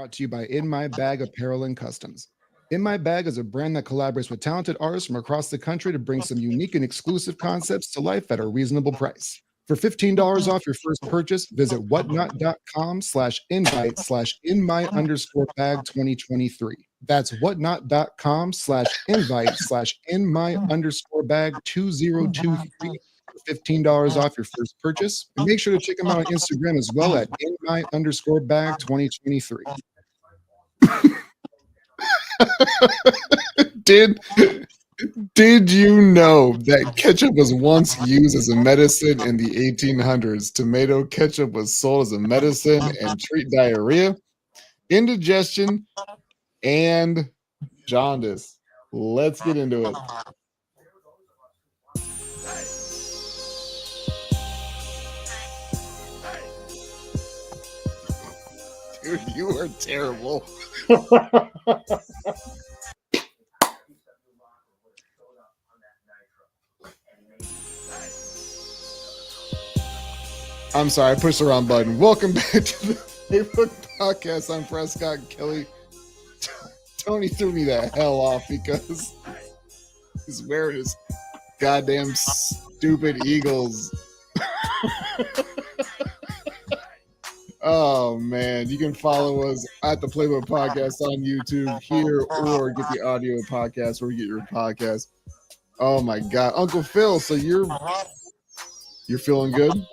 brought to you by In My Bag Apparel and Customs. In My Bag is a brand that collaborates with talented artists from across the country to bring some unique and exclusive concepts to life at a reasonable price. For $15 off your first purchase, visit whatnot.com/invite/in_my_bag 2023. That's whatnot.com/invite/in_my_bag 2023 for $15 off your first purchase. And make sure to check them out on Instagram as well at in_my_bag 2023. Did did you know that ketchup was once used as a medicine in the 1800s? Tomato ketchup was sold as a medicine and treat diarrhea, indigestion, and jaundice. Let's get into it. Dude, you are terrible. I'm sorry, I pushed the wrong button. Welcome back to the Facebook podcast. I'm Prescott Kelly. Tony threw me the hell off because he's wearing his goddamn stupid Eagles. Oh man, you can follow us at the Playbook Podcast on YouTube here, or get the audio podcast where you get your podcast. Oh my god, Uncle Phil, so you're feeling good?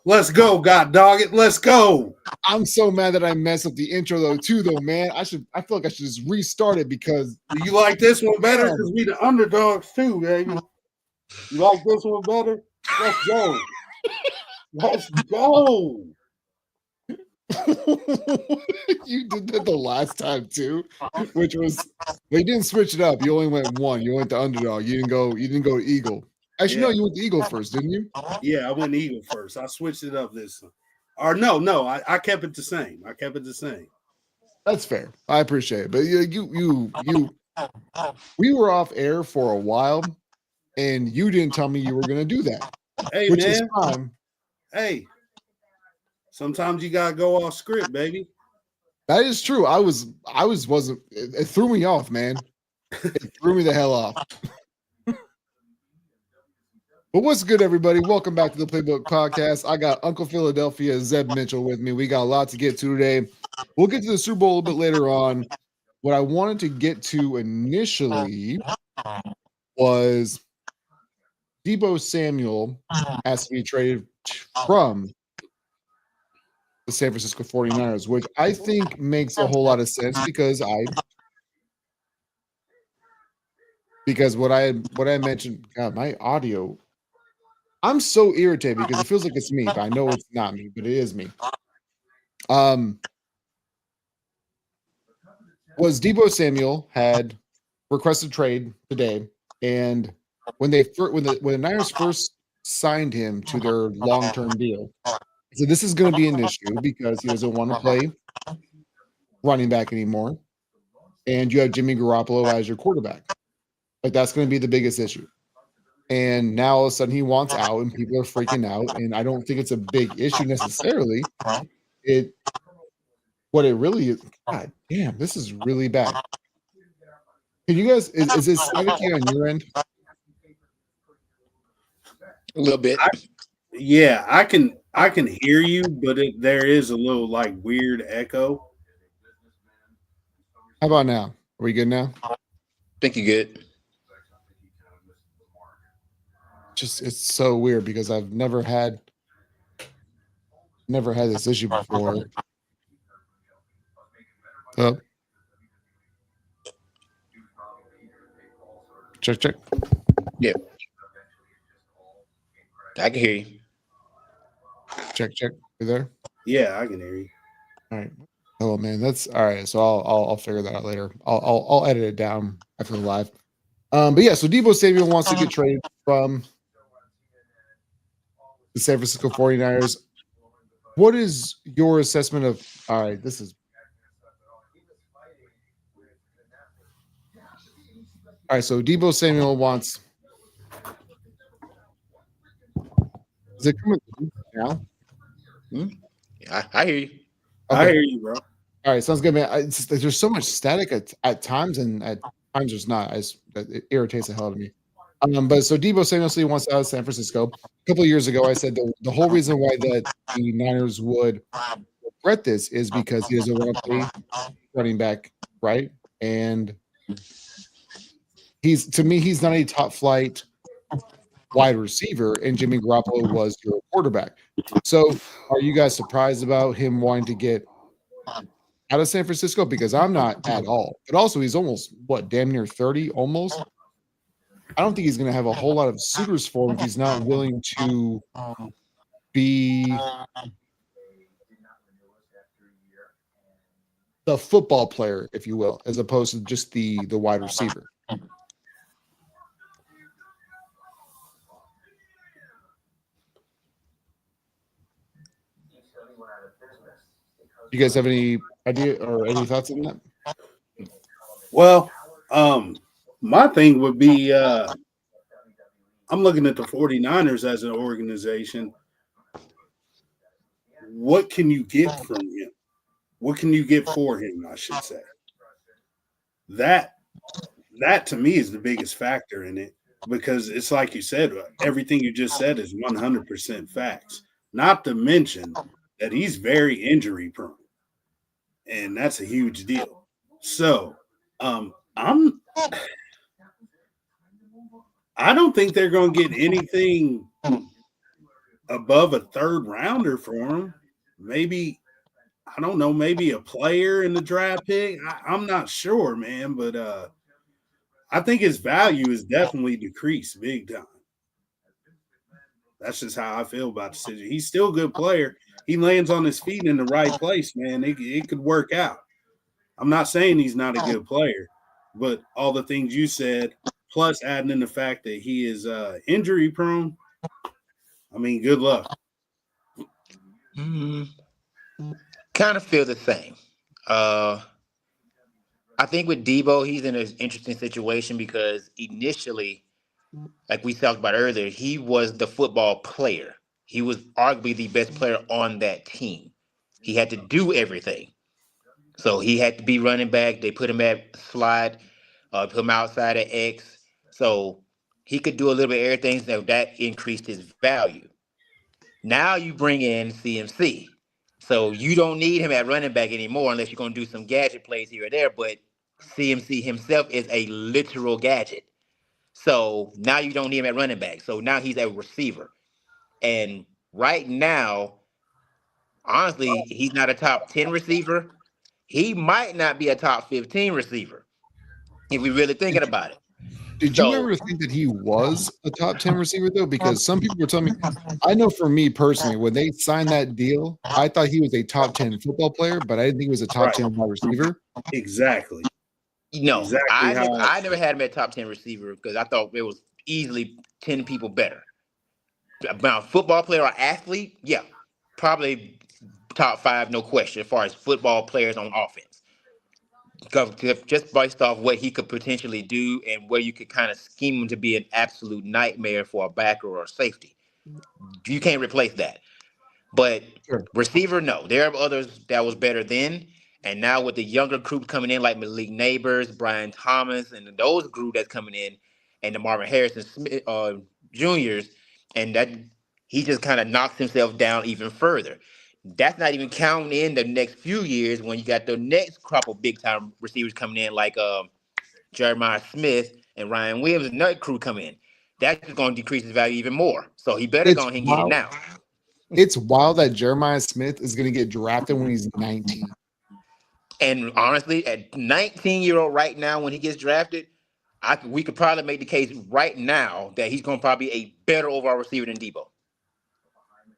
Let's go, God dog it. Let's go. I'm so mad that I messed up the intro though, man. I feel like I should just restart it because you like this one better because we the underdogs too, baby. You like this one better? Let's go. Let's go. You did that the last time too, which was they didn't switch it up. You only went one. You went the underdog. You didn't go Eagle. Actually, no, you went the Eagle first, didn't you? Yeah, I went Eagle first. I switched it up this time. Or no, I kept it the same. That's fair. I appreciate it. But we were off air for a while, and you didn't tell me you were going to do that. Hey, which man. is fine. Hey, sometimes you gotta go off script, baby. That is true. It threw me off, man. It threw me the hell off. But what's good, everybody? Welcome back to the Playbook Podcast. I got Uncle Philadelphia, Zeb Mitchell with me. We got a lot to get to today. We'll get to the Super Bowl a little bit later on. What I wanted to get to initially was Deebo Samuel has to be traded from the San Francisco 49ers, which I think makes a whole lot of sense because what I mentioned, God, my audio, I'm so irritated because it feels like it's me, but I know it's not me, but it is me. Was Deebo Samuel had requested trade today, and when the Niners first signed him to their long-term deal, so this is going to be an issue because he doesn't want to play running back anymore, and you have Jimmy Garoppolo as your quarterback. Like that's going to be the biggest issue. And now all of a sudden he wants out, and people are freaking out. And I don't think it's a big issue necessarily. What it really is. God damn, this is really bad. Can you guys? Is this staticky on your end? A little bit. I can hear you, but there is a little like weird echo. How about now? Are we good now? I think you're good. Just it's so weird because I've never had this issue before. Oh. Check. Yeah. I can hear you. Check. You there? Yeah, I can hear you. All right. Oh man, that's all right. So I'll figure that out later. I'll edit it down after the live. But yeah, so Deebo Samuel wants to get traded from the San Francisco 49ers. What is your assessment of all right, this is all right, so Deebo Samuel wants is it coming now? I hear you. I hear you, bro. All right, sounds good, man. There's so much static at times, and at times there's not. It irritates the hell out of me. But so Deebo Samuel wants out of San Francisco. A couple of years ago, I said the whole reason why the Niners would regret this is because he doesn't want to play running back, right? And he's not a top flight wide receiver, and Jimmy Garoppolo was your quarterback. So, are you guys surprised about him wanting to get out of San Francisco? Because I'm not at all. But also, he's almost damn near 30, almost. I don't think he's going to have a whole lot of suitors for him if he's not willing to be the football player, if you will, as opposed to just the wide receiver. You guys have any idea or any thoughts on that? Well, my thing would be I'm looking at the 49ers as an organization. What can you get from him? What can you get for him, I should say? That to me is the biggest factor in it, because it's like you said, everything you just said is 100% facts. Not to mention that he's very injury prone, and that's a huge deal. So I don't think they're going to get anything above a third rounder for him. Maybe, I don't know, maybe a player in the draft pick. I'm not sure, man, but I think his value is definitely decreased big time. That's just how I feel about the decision. He's still a good player. He lands on his feet in the right place, man. It could work out. I'm not saying he's not a good player, but all the things you said, plus adding in the fact that he is injury prone, I mean, good luck. Kind of feel the same. I think with Deebo, he's in an interesting situation because initially, like we talked about earlier, he was the football player. He was arguably the best player on that team. He had to do everything. So he had to be running back. They put him at slot, put him outside of X. So he could do a little bit of everything. So that increased his value. Now you bring in CMC. So you don't need him at running back anymore unless you're going to do some gadget plays here or there. But CMC himself is a literal gadget. So now you don't need him at running back. So now he's a receiver. And right now, honestly, he's not a top 10 receiver. He might not be a top 15 receiver if we're really thinking about it. Did you ever think that he was a top 10 receiver, though? Because some people were telling me, I know for me personally, when they signed that deal, I thought he was a top 10 football player, but I didn't think he was a top 10 wide receiver. Exactly. No, Exactly I never had him at top 10 receiver because I thought there was easily 10 people better. About football player or athlete, yeah, probably top 5, no question, as far as football players on offense. Just based off what he could potentially do and where you could kind of scheme him to be an absolute nightmare for a backer or a safety. You can't replace that. But receiver, no. There are others that was better then. And now with the younger group coming in, like Malik Neighbors, Brian Thomas, and those group that's coming in, and the Marvin Harrison Smith, Juniors, and that he just kind of knocks himself down even further. That's not even counting in the next few years when you got the next crop of big time receivers coming in, like Jeremiah Smith and Ryan Williams, and another crew come in. That's going to decrease his value even more. So he better go ahead and get it now. It's wild that Jeremiah Smith is going to get drafted when he's 19. And honestly, at 19-year-old right now, when he gets drafted, we could probably make the case right now that he's going to probably be a better overall receiver than Deebo.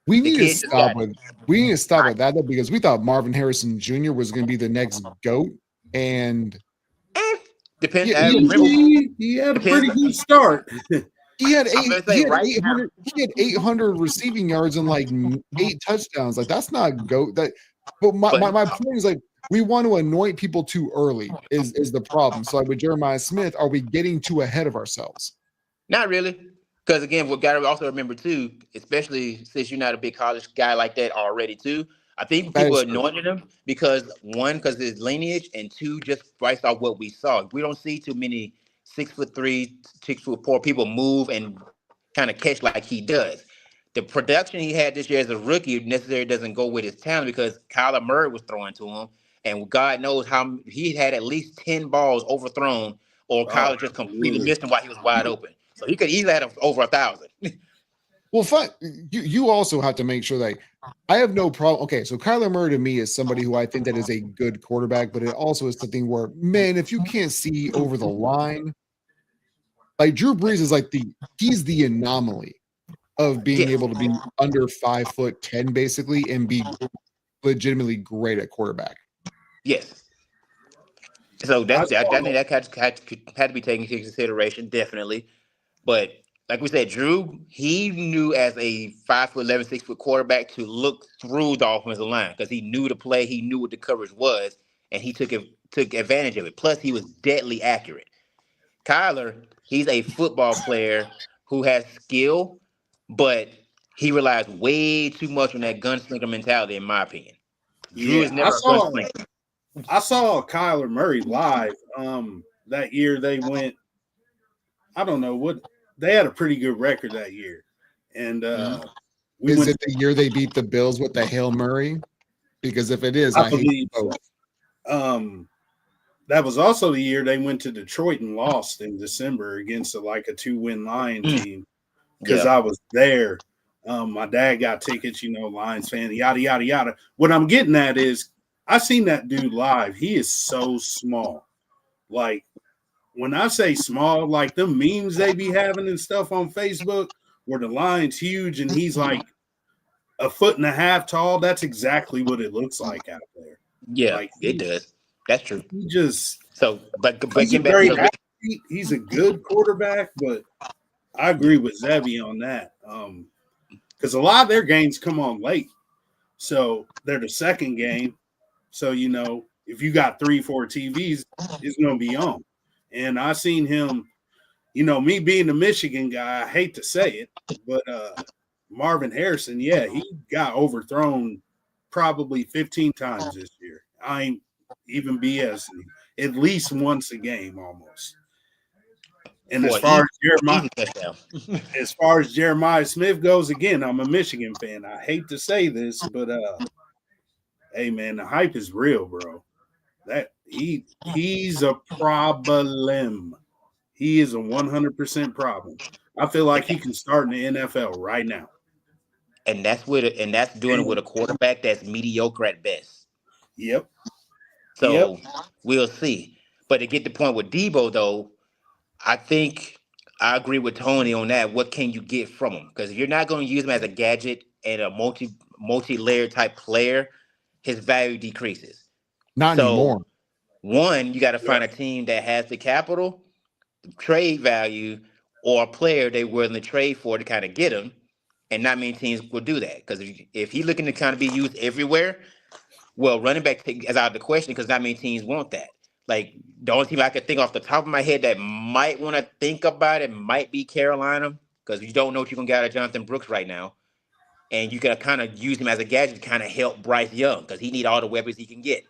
We need to stop with that though, because we thought Marvin Harrison Jr. was going to be the next GOAT, and depends. He had a pretty good start. He had 800 receiving yards and like 8 touchdowns. Like that's not GOAT. But my point is, like, we want to anoint people too early is the problem. So like with Jeremiah Smith, are we getting too ahead of ourselves? Not really. Because again, what got to also remember too, especially since you're not a big college guy like that already too, I think That people is true. anointed him because one, because his lineage, and two, just based off what we saw. We don't see too many 6'3", 6'4" people move and kind of catch like he does. The production he had this year as a rookie necessarily doesn't go with his talent because Kyler Murray was throwing to him, and God knows how he had at least 10 balls overthrown, or Oh, Kyler just completely absolutely. missed him while he was wide open. So he could easily have over 1,000. Well, fine. You also have to make sure that I have no problem. Okay, so Kyler Murray to me is somebody who I think that is a good quarterback, but it also is something where, man, if you can't see over the line, like Drew Brees is like he's the anomaly of being Yes, able to be under 5'10" basically and be legitimately great at quarterback. yes. So I I saw, think that had to be taken into consideration, definitely. But like we said, Drew, he knew as a 5'11", 6-foot quarterback to look through the offensive line because he knew the play, he knew what the coverage was, and he took advantage of it. Plus, he was deadly accurate. Kyler, he's a football player who has skill, but he relies way too much on that gunslinger mentality, in my opinion. Drew yeah, is never a gunslinger. I saw Kyler Murray live. That year they went. I don't know what they had a pretty good record that year, and we Is went. it the year they beat the Bills with the Hail Murray? Because if it is, I I hate believe both. so. That was also the year they went to Detroit and lost in December against a 2-win Lion team. Because Yeah. I was there. My dad got tickets, Lions fan, yada, yada, yada. What I'm getting at is I seen that dude live. He is so small. Like, when I say small, like the memes they be having and stuff on Facebook where the line's huge and he's like 1.5 feet tall, that's exactly what it looks like out there. Yeah, Like, it does. That's true. So, but he's a getting back to great your athlete. He's a good quarterback, but I agree with Zebby on that. Because a lot of their games come on late. So they're the second game. So, if you got 3-4 TVs, it's going to be on. And I seen him, me being a Michigan guy, I hate to say it, but Marvin Harrison, yeah, he got overthrown probably 15 times this year. I ain't even BSing. At least once a game almost. And for easy touchdown. as far as Jeremiah Smith goes, again, I'm a Michigan fan. I hate to say this, but hey man, the hype is real, bro. That he's a problem. He is a 100% problem. I feel like he can start in the NFL right now. And that's doing it with a quarterback that's mediocre at best. Yep. So we'll see. But to get the point with Debo, though, I think I agree with Tony on that. What can you get from him? Because if you're not going to use him as a gadget and a multi-layer type player, his value decreases. Not anymore. One, you got to find a team that has the capital, trade value, or a player they're willing to trade for to kind of get him. And not many teams will do that. Because if he's looking to kind of be used everywhere, well, running back is out of the question because not many teams want that. Like, the only team I could think off the top of my head that might want to think about it might be Carolina, because you don't know what you're going to get out of Jonathan Brooks right now. And you can kind of use him as a gadget to kind of help Bryce Young because he need all the weapons he can get.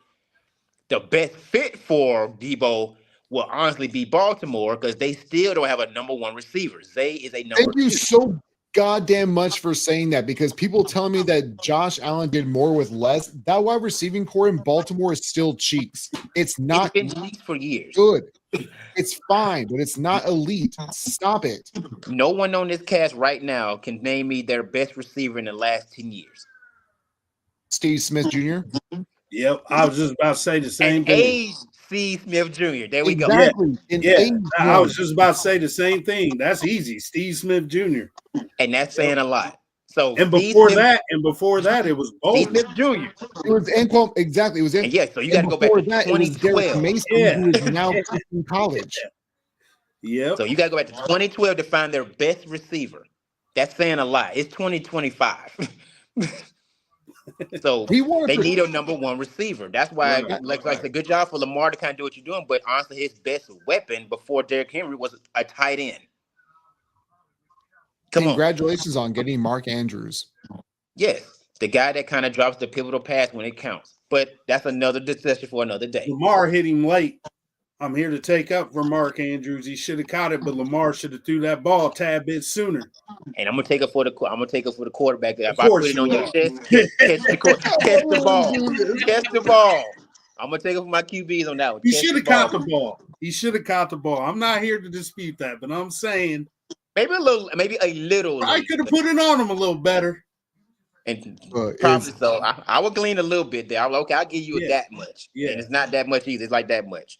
The best fit for Debo will honestly be Baltimore because they still don't have a number one receiver. Zay is a number Thank you two. so goddamn much for saying that, because people telling me that Josh Allen did more with less. That wide receiving core in Baltimore is still cheeks. It's not It's been cheeks for years. good. It's fine, but it's not elite. Stop it. No one on this cast right now can name me their best receiver in the last 10 years. Steve Smith Jr. Yep. I was just about to say the same thing. Age C. Smith Jr. There we go. Exactly. Yeah. I was just about to say the same thing. That's easy. Steve Smith Jr. And that's saying a lot. So And before that, it was Steve Bolden. Smith Jr. It was Anquan, exactly. It was And yeah, so you got to go back to that, it was Derek 2012. Mason, who is now in college. Yep. So you got to go back to 2012 to find their best receiver. That's saying a lot. It's 2025. So they need a number one receiver. That's why, like a good job for Lamar to kind of do what you're doing. But honestly, his best weapon before Derrick Henry was a tight end. Congratulations on getting Mark Andrews. Yes. The guy that kind of drops the pivotal pass when it counts. But that's another discussion for another day. Lamar hit him late. I'm here to take up for Mark Andrews. He should have caught it, but Lamar should have threw that ball a tad bit sooner. And I'm gonna take it for the quarterback. If Of I put course it on you your are. chest, catch the ball. Catch the ball. I'm gonna take it for my QBs on that one. He Catch should the have caught ball. the ball. He should have caught the ball. I'm not here to dispute that, but I'm saying Maybe a little I late. could have put it on him a little better. And But probably so. I would glean a little bit there. I'm like, okay, I'll give you Yeah. that much. Yeah. And it's not that much either. It's like that much.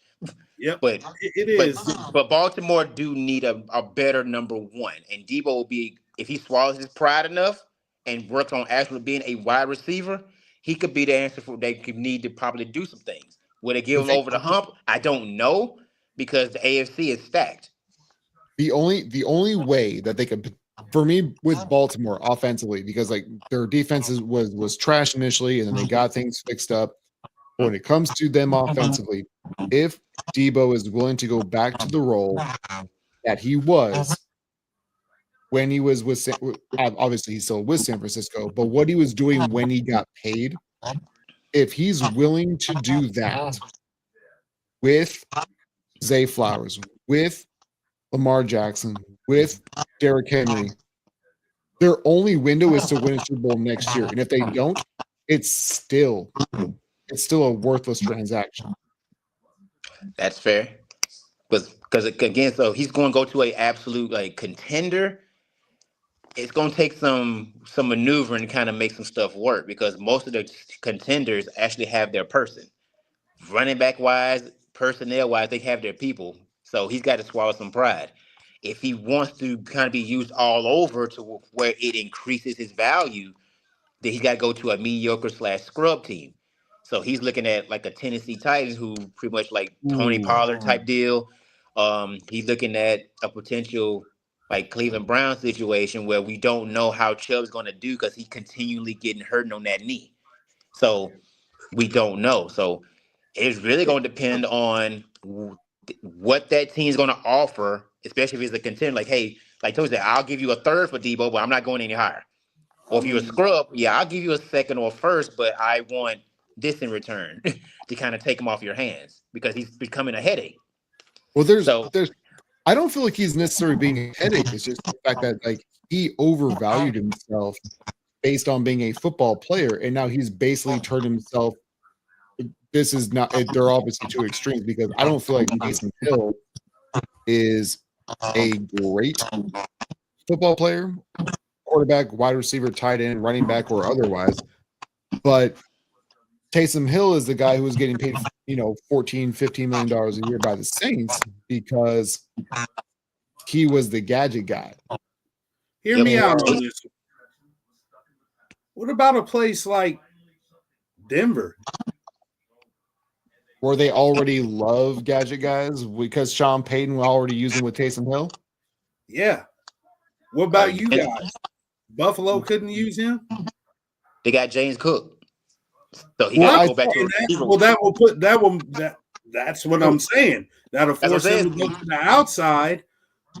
Yep, But it is. but Baltimore do need a better number one. And Debo will be, if he swallows his pride enough and works on actually being a wide receiver, he could be the answer for they could need to probably do some things. Will it give him over the hump? I don't know, because the AFC is stacked. the only way that they could, for me, with Baltimore offensively, because like their defense was trash initially, and then they got things fixed up. When it comes to them offensively, if Debo is willing to go back to the role that he was when he was with, obviously he's still with San Francisco, but what he was doing when he got paid, if he's willing to do that with Zay Flowers, with Lamar Jackson, with Derrick Henry, their only window is to win a Super Bowl next year. And if they don't, it's still a worthless transaction. That's fair. Because again, so he's going to go to a absolute like contender. It's going to take some maneuvering to kind of make some stuff work, because most of the contenders actually have their person. Running back wise, personnel wise, they have their people. So he's got to swallow some pride. If he wants to kind of be used all over to where it increases his value, then he's got to go to a mediocre / scrub team. So he's looking at like a Tennessee Titans, who pretty much like Tony Pollard type deal. He's looking at a potential like Cleveland Browns situation where we don't know how Chubb's going to do, because he's continually getting hurt on that knee. So we don't know. So it's really going to depend on what that team is going to offer, especially if it's a contender. Like, hey, like Tony said, I'll give you a third for Debo, but I'm not going any higher. Or if you're a scrub, yeah, I'll give you a second or first, but I want this in return to kind of take him off your hands, because he's becoming a headache. Well, there's I don't feel like he's necessarily being a headache. It's just the fact that like he overvalued himself based on being a football player, and now he's basically turned himself. This is not. They're obviously two extremes, because I don't feel like Taysom Hill is a great football player, quarterback, wide receiver, tight end, running back, or otherwise. But Taysom Hill is the guy who was getting paid, $14-15 million a year by the Saints, because he was the gadget guy. Hear me out on this. What about a place like Denver? Where they already love gadget guys because Sean Payton will already use them with Taysom Hill? Yeah. What about you guys? Buffalo couldn't use him? They got James Cook. So he got to go back to that's what I'm saying. That'll force him to go to the outside.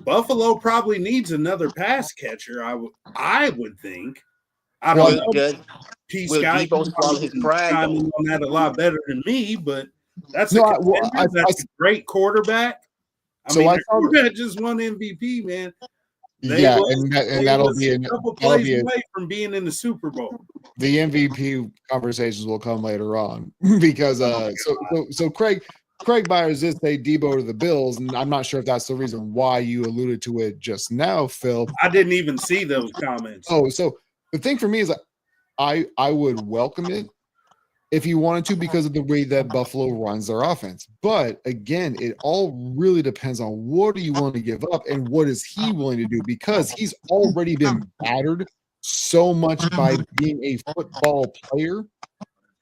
Buffalo probably needs another pass catcher, I would think. I don't know. Will Debo swallow his pride on that a lot better than me, but that's a great quarterback. Quarterback just won MVP, man. And that'll be a couple plays away from being in the Super Bowl. The MVP conversations will come later on because so Craig Byers did say Debo to the Bills, and I'm not sure if that's the reason why you alluded to it just now, Phil. I didn't even see those comments. Oh, so the thing for me is I would welcome it if you wanted to, because of the way that Buffalo runs their offense. But again, it all really depends on what do you want to give up and what is he willing to do, because he's already been battered so much by being a football player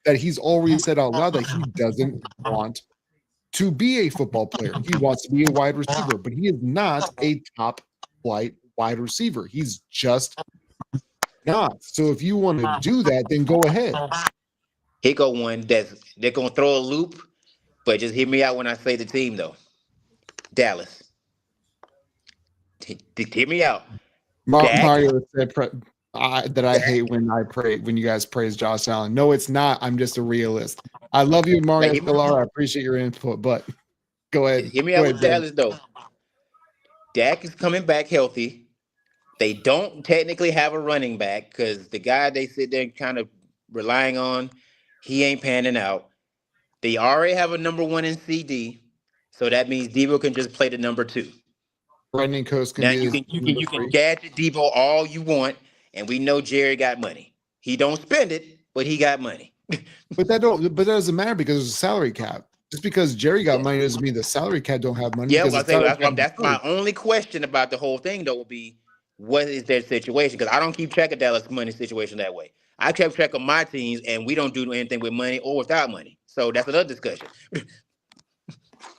that he's already said out loud that he doesn't want to be a football player. He wants to be a wide receiver, but he is not a top flight wide receiver. He's just not. So if you want to do that, then go ahead. Here go one they're gonna throw a loop, but just hear me out when I say the team though. Dallas. Hear me out. Mario said that I hate when you guys praise Josh Allen. No, it's not. I'm just a realist. I love you, Mario Like, Escolar. I appreciate your input, but go ahead. hear me Go out ahead, with Ben. Dallas though. Dak is coming back healthy. They don't technically have a running back because the guy they sit there kind of relying on, he ain't panning out. They already have a number one in CD, so that means Debo can just play the number two. Brandon Coast can Now be his number you can three. gadget Debo all you want, and we know Jerry got money. He don't spend it, but he got money. But that doesn't matter because there's a salary cap. Just because Jerry got Yeah. money doesn't mean the salary cap don't have money Yeah, because well, I the say salary cap that's my only question about the whole thing though will be what is their situation? Because I don't keep track of Dallas money situation that way. I kept track of my teams, and we don't do anything with money or without money. So that's another discussion.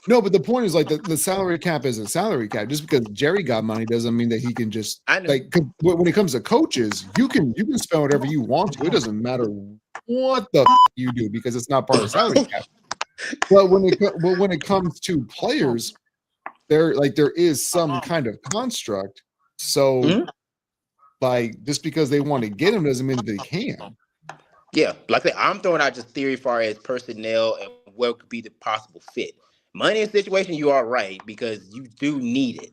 No, but the point is like the salary cap is a salary cap. Just because Jerry got money doesn't mean that he can just I know. like 'cause when it comes to coaches, you can spend whatever you want to. It doesn't matter what the you do because it's not part of the salary cap. But when it comes to players, there is some kind of construct. So Mhm. like just because they want to get him doesn't mean that they can. Yeah, like I said, I'm throwing out just theory as far as personnel and what could be the possible fit. Money in situation, you are right because you do need it.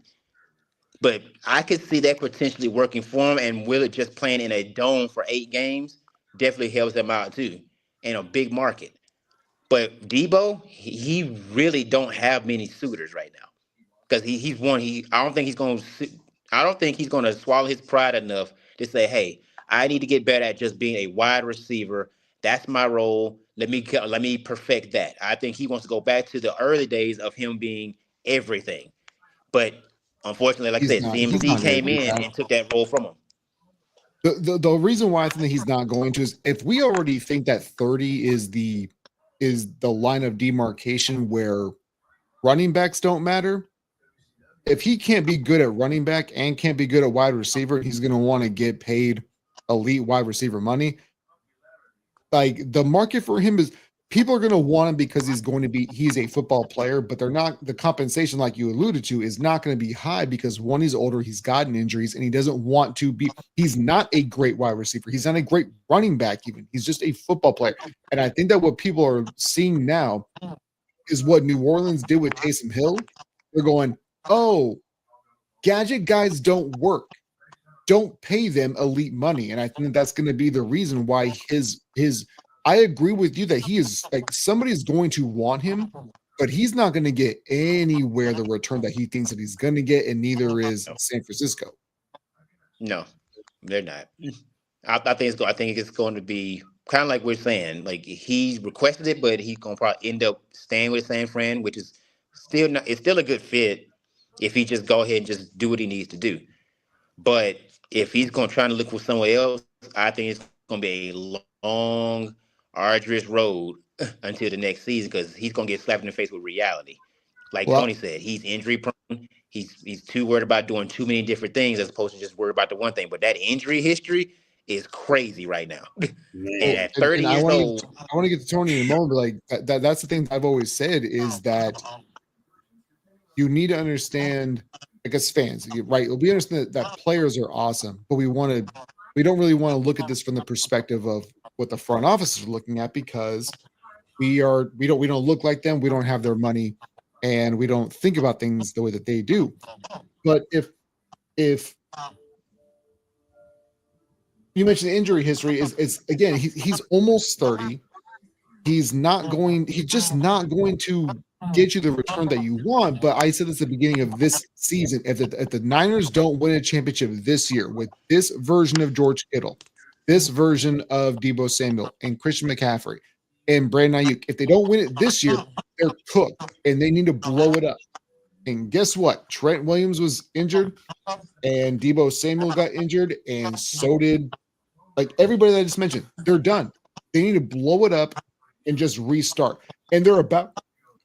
But I could see that potentially working for him, and Willard just playing in a dome for 8 games definitely helps them out too in a big market. But Debo, he really don't have many suitors right now because he's one. I don't think he's going to. I don't think he's going to swallow his pride enough to say, "Hey, I need to get better at just being a wide receiver. That's my role. Let me perfect that." I think he wants to go back to the early days of him being everything. But unfortunately, like I said, He's CMC not going to came do in that. and took that role from him. The reason why I think that he's not going to is if we already think that 30 is the line of demarcation where running backs don't matter. If he can't be good at running back and can't be good at wide receiver, he's going to want to get paid elite wide receiver money. Like the market for him is people are going to want him because he's a football player, but they're not the compensation like you alluded to is not going to be high because one, he's older, he's gotten injuries, and he doesn't want to be. He's not a great wide receiver. He's not a great running back even. He's just a football player. And I think that what people are seeing now is what New Orleans did with Taysom Hill. They're going, oh, gadget guys don't work. Don't pay them elite money. And I think that's going to be the reason why his I agree with you that he is like somebody's going to want him, but he's not going to get anywhere the return that he thinks that he's going to get, and neither is San Francisco. No, they're not. I think it's going to be kind of like we're saying. Like he requested it, but he's gonna probably end up staying with San Fran, which is still not. It's still a good fit if he just go ahead and just do what he needs to do. But if he's gonna try to look for somewhere else, I think it's gonna be a long, arduous road until the next season because he's gonna get slapped in the face with reality. Like Well, Tony said, he's injury prone. He's too worried about doing too many different things as opposed to just worried about the one thing. But that injury history is crazy right now. And Man, at 30 and I years want old, to get to Tony in a moment, but like that's the thing I've always said is that you need to understand, like as fans, right? We understand that players are awesome, but we don't really want to look at this from the perspective of what the front office is looking at because we don't look like them, we don't have their money, and we don't think about things the way that they do. But if you mentioned injury history, is again he's almost 30. He's just not going to get you the return that you want. But I said this at the beginning of this season. If the Niners don't win a championship this year with this version of George Kittle, this version of Deebo Samuel and Christian McCaffrey and Brandon Ayuk, if they don't win it this year, they're cooked and they need to blow it up. And guess what? Trent Williams was injured and Deebo Samuel got injured, and so did like everybody that I just mentioned. They're done. They need to blow it up and just restart. And the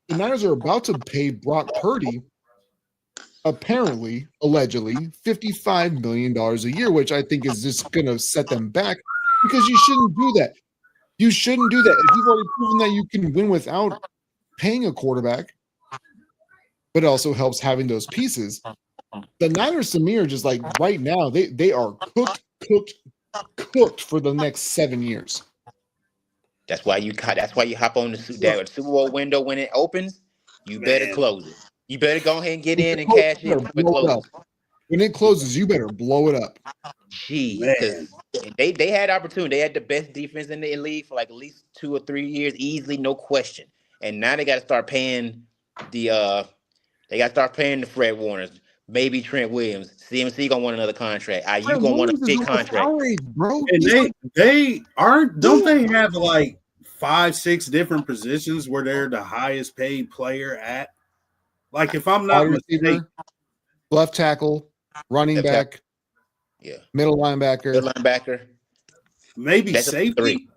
Niners are about to pay Brock Purdy, apparently, allegedly, $55 million a year, which I think is just going to set them back because you shouldn't do that. You shouldn't do that. If you've already proven that you can win without paying a quarterback, but it also helps having those pieces. The Niners, to me, are just like right now, they are cooked cooked for the next 7 years. That's why you hop on that Super Bowl window when it opens. You better Man. close it. You better go ahead and get in and You cash better in before it blow it closes. up. When it closes, you better blow it up. Jeez, Man. because they had opportunity. They had the best defense in the league for like at least 2 or 3 years, easily, no question. And now they got to start paying the Fred Warners, maybe Trent Williams. CMC gonna want another contract. You gonna want a big contract. Bro. And they aren't. Don't they have like 5-6 different positions where they're the highest paid player at? Like if I'm not Wide mistaken, receiver, left tackle, running Left back, tackle. Yeah, middle linebacker. good linebacker. maybe That's a safety. 3.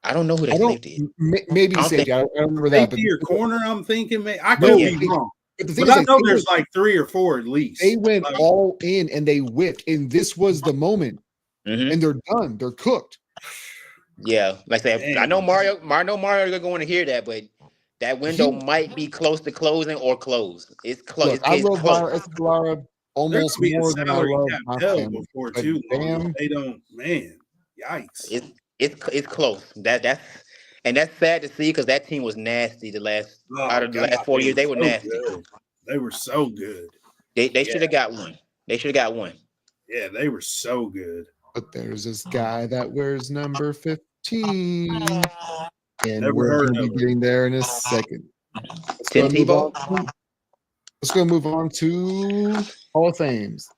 I don't know who I that don't safety is. maybe I don't safety. I don't remember that. Safety or corner, I'm thinking. I No, could be wrong. But the thing But is, I know they there's like 3 or 4 at least. They went Like, all in and they whipped, and this was the moment. Mhm. And they're done. They're cooked. Yeah, like I said, I know Mario is going to hear that, but that window might be close to closing or close. It's close. Look, I love close. Escalara almost there could be a more than I salary love cap my hell family. before But too long. damn, They don't, man. Yikes. It's close. That's sad to see because that team was nasty out of the last 4 years. They were nasty. Good. They were so good. They should have got one. They should have got one. Yeah, they were so good. but there's this guy that wears number 15. And Never we're heard going to of be it. getting there in a second. Tim Tebow. Let's go move on to Hall of Fames.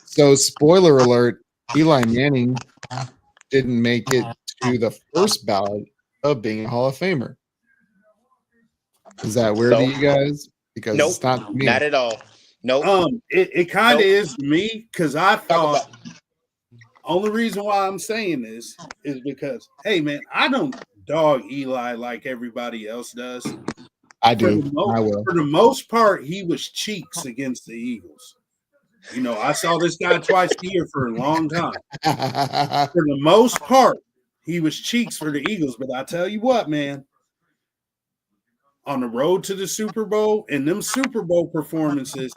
So, spoiler alert, Eli Manning didn't make it to the first ballot of being a Hall of Famer. Is that weird to you guys? Because Nope, it's not me. not at all. Nope. It kind of is to me because I Talk thought about- only reason why I'm saying this is because, hey man, I don't dog Eli like everybody else does. I do. I will. For the most part, he was cheeks against the Eagles. You know, I saw this guy twice a year for a long time. For the most part, he was cheeks for the Eagles. But I tell you what, man, on the road to the Super Bowl and them Super Bowl performances,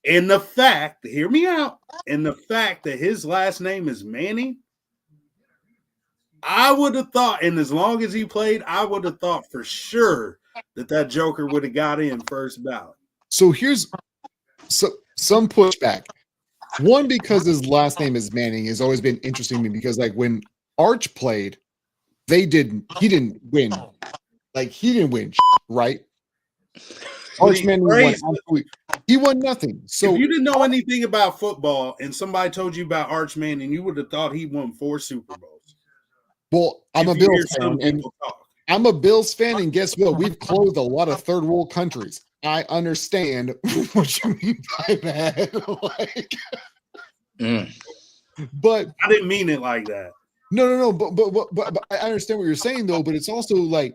and the fact, hear me out, and the fact that his last name is Manning, I would have thought, and as long as he played, I would have thought for sure that Joker would have got in first ballot. So here's some pushback. One, because his last name is Manning, has always been interesting to me because, like, when Arch played, he didn't win. Like, he didn't win, right? Arch Manning he won nothing. So if you didn't know anything about football and somebody told you about Arch Manning, you would have thought he won 4 Super Bowls. Well, I'm a Bills fan, and I'm a Bills fan, and guess what? We've closed a lot of third world countries. I understand what you mean by that. But I didn't mean it like that. No. But I understand what you're saying though. But it's also like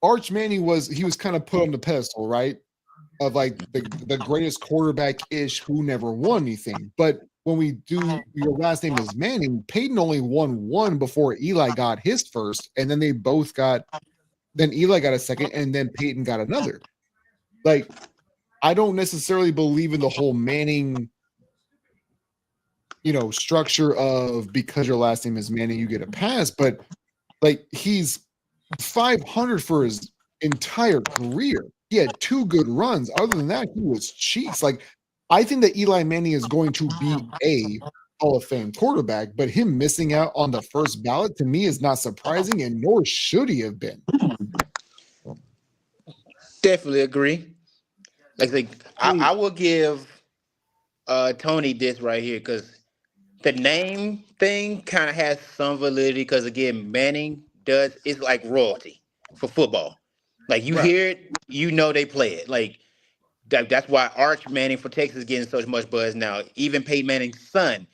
Arch Manning was kind of put on the pedestal, right? Of like the greatest quarterback-ish who never won anything. But when we do your last name is Manning, Peyton only won one before Eli got his first, and then then Eli got a second, and then Peyton got another. Like, I don't necessarily believe in the whole Manning, structure of because your last name is Manning, you get a pass, but like he's 500 for his entire career. He had 2 good runs. Other than that, he was cheeks. Like, I think that Eli Manning is going to be a Hall of Fame quarterback, but him missing out on the first ballot to me is not surprising, and nor should he have been. Definitely agree. I will give Tony this right here because the name thing kind of has some validity because again, Manning it's like royalty for football. Like you hear it, they play it. Like that's why Arch Manning for Texas is getting so much buzz now. Even Peyton Manning's son,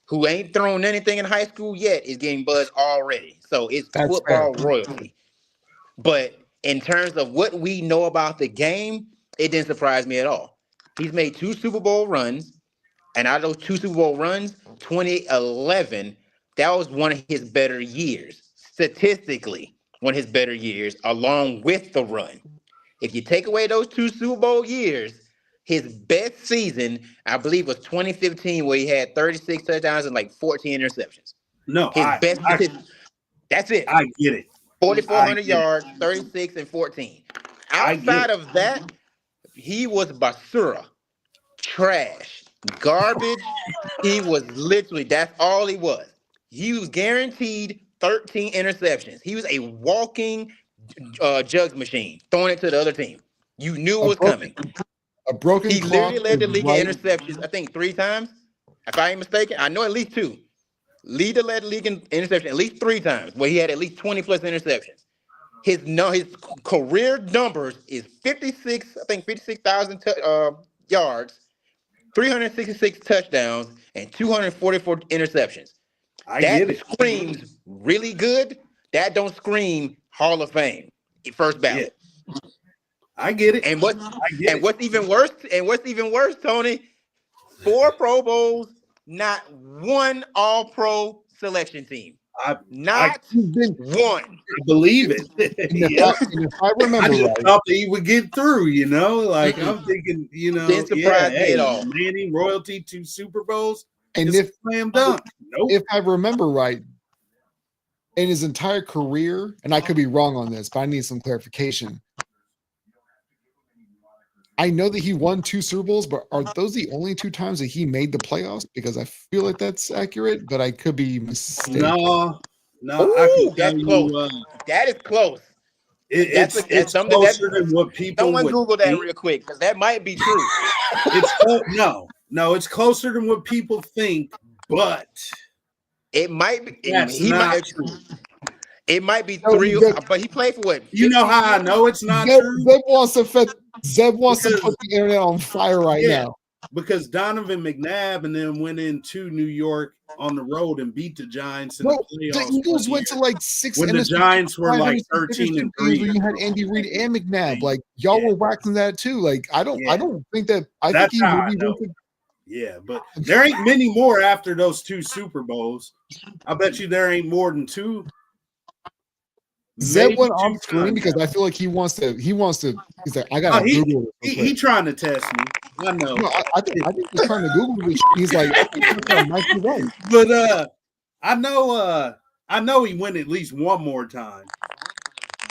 who ain't thrown anything in high school yet, is getting buzz already. So it's football royalty. But in terms of what we know about the game, it didn't surprise me at all. He's made 2 Super Bowl runs, and out of those 2 Super Bowl runs, 2011, that was one of his better years. Statistically, one of his better years, along with the run. If you take away those 2 Super Bowl years, His best season, I believe, was 2015, where he had 36 touchdowns and like 14 interceptions. No, His best statistics. That's it. I get it. 4,400 yards, 36 and 14. Outside of that, he was basura, trash, garbage. He was literally, that's all he was. He was guaranteed 13 interceptions. He was a walking jugs machine, throwing it to the other team. You knew it was coming. A broken He clock. literally led the is league right. in interceptions, I think 3 times. If I ain't mistaken, I know at least 2. Leader led the league in interceptions at least 3 times, where he had at least 20 plus interceptions. His career numbers is 56,000 yards, 366 touchdowns, and 244 interceptions. I get it. Screams really good. That don't scream Hall of Fame, first ballot. Yeah. I get it. And what's even worse, Tony, 4 Pro Bowls, not 1 All-Pro selection team. Not one. Believe it. Yeah. If I remember I just right, thought that he would get through, like I'm thinking, Didn't surprise me at all. Manning royalty to Super Bowls, and if slam dunk. Nope. if I remember right, in his entire career, and I could be wrong on this, but I need some clarification. I know that he won 2 Super Bowls, but are those the only 2 times that he made the playoffs? Because I feel like that's accurate, but I could be mistaken. No, Ooh, I can that's tell close. you, That is close. it's something closer than what people Someone would Google that think. real quick, because that might be true. No, it's closer than what people think, but It might be. that's not true. It might be No, 3, because- but he played for what? You know how I know it's not Zeb, true? Zeb wants to Because- put the internet on fire right now. Because Donovan McNabb and then went into New York on the road and beat the Giants in No, the playoffs. the Eagles one went to year. like 6 When the NFC Giants were like 500 13 and games 3. when you had Andy Reid and McNabb. Like y'all Yeah. were waxing that too. Like I don't think that I That's think he how I maybe know. went to Yeah, but there ain't many more after those 2 Super Bowls. I bet you there ain't more than 2. Zeb Maybe went 2 off screen times. because I feel like he wants to he's like, I gotta Oh, he- Google this. real He quick. trying to test me. I know. No, I think he's trying to Google this. He's like, I think that might be right. But I know he went at least one more time.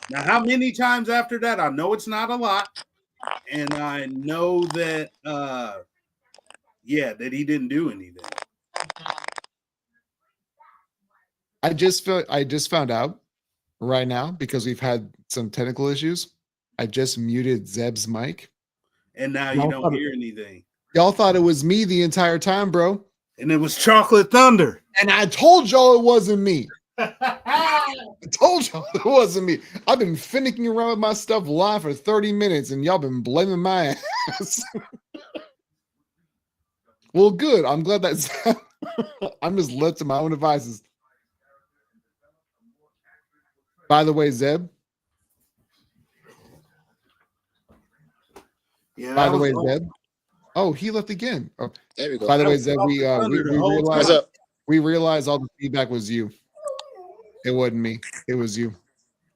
Now, how many times after that? I know it's not a lot. And I know that that he didn't do anything. I just found out right now because we've had some technical issues. I just muted Zeb's mic. And now No, you don't hear anything. Y'all thought it was me the entire time, bro. And it was Chocolate Thunder. And I told y'all it wasn't me. I told y'all it wasn't me. I've been finicking around with my stuff live for 30 minutes and y'all been blaming my ass. Well, good. I'm glad that's I'm just left to my own devices. By the way, Zeb. Yeah. By the way, Zeb. Oh, he left again. Oh, There we go. by the way, Zeb, we What's realized up? we realized all the feedback was you. It wasn't me. It was you.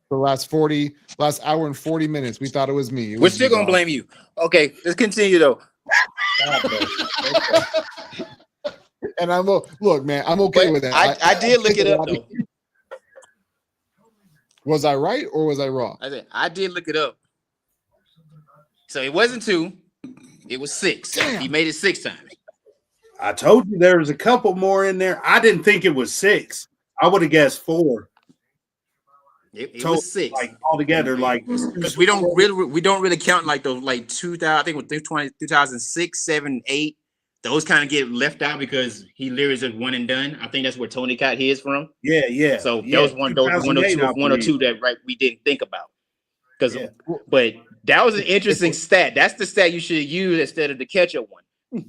For the last hour and 40 minutes, we thought it was me. We're still gonna blame you. Okay, let's continue though. And look, man, I'm okay with that. I did look it up though. Was I right or was I wrong? I did look it up. So it wasn't 2, it was 6. Damn. He made it 6 times. I told you there was a couple more in there. I didn't think it was 6. I would have guessed 4. It was 6. Like altogether, like Because we don't really count like those like 2000. I think it was 2006, 7, 8. Those kind of get left out because he literally just one and done. I think that's where Tony got his from. yeah. So yeah, that was one or two that we didn't think about. Because, but that was an interesting stat. That's the stat you should use instead of the ketchup one.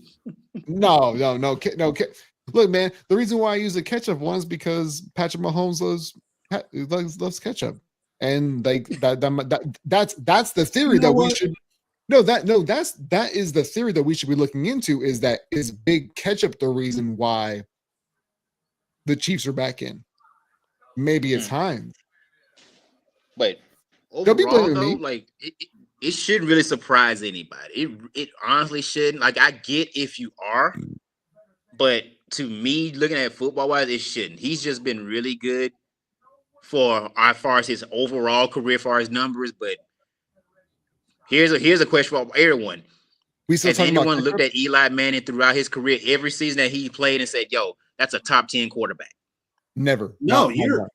No. Look, man, the reason why I use the ketchup one is because Patrick Mahomes loves ketchup, and like that's the theory that we should. That is the theory that we should be looking into. Is Big Ketchup the reason why the Chiefs are back in? Maybe it's Hines. But Don't be overall, blaming though, me. like it shouldn't really surprise anybody. It honestly shouldn't. Like, I get if you are, but to me, looking at football wise, it shouldn't. He's just been really good for as far as his overall career, as far as numbers. But here's a question for everyone. We still Has talking about anyone looked Kendrick? at Eli Manning throughout his career, every season that he played, and said, "Yo, that's a top 10 quarterback"? Never. No, Not you're. once.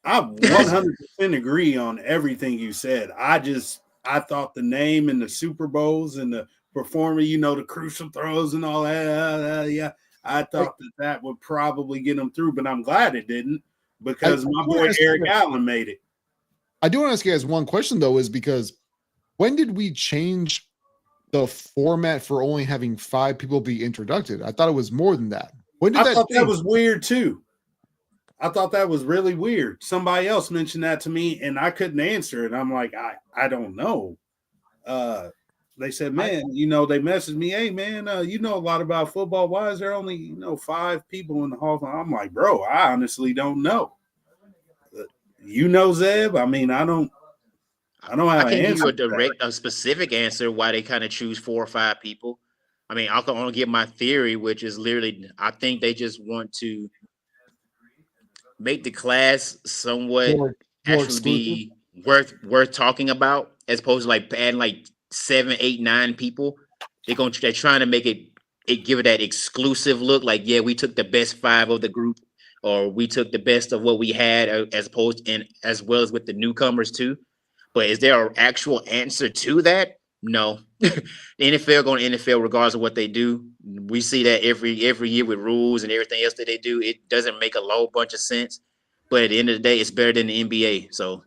I 100% agree on everything you said. I thought the name and the Super Bowls and the performing, the crucial throws and all that. Yeah, I thought that would probably get him through, but I'm glad it didn't because my boy Eric Allen made it. I do want to ask you guys one question though, is because when did we change the format for only having 5 people be introduced? I thought it was more than that. When did I that thought that change? was weird too. I thought that was really weird. Somebody else mentioned that to me and I couldn't answer it. I'm like, I don't know. They said, man, they messaged me, hey man, you know a lot about football. Why is there only 5 people in the Hall of Fame? I'm like, bro, I honestly don't know. Zeb? I mean, I don't have I an can't give answer. you a specific answer why they kind of choose 4 or 5 people. I mean, I can only give my theory, which is literally, I think they just want to make the class somewhat More actually exclusive? be worth talking about, as opposed to like adding like 7, 8, 9 people. They're trying to make it give it that exclusive look. Like, yeah, we took the best 5 of the group, or we took the best of what we had, as opposed and as well as with the newcomers too. But is there an actual answer to that? No. The NFL going to NFL regardless of what they do. We see that every year with rules and everything else that they do. It doesn't make a low bunch of sense. But at the end of the day, it's better than the NBA. So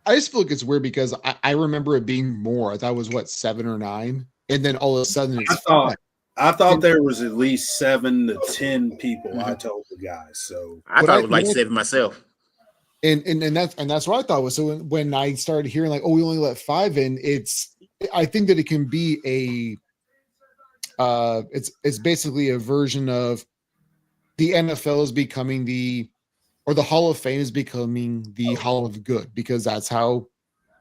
I just feel like it's weird because I remember it being more. I thought it was 7 or 9, and then all of a sudden it's I thought there was at least 7 to 10 people. I told the guys. So I thought it was like 7 myself. And that's what I thought was. So when I started hearing like, oh, we only let 5 in, I think that it can be it's basically a version of the NFL is becoming the Hall of Fame is becoming the Hall of Good, because that's how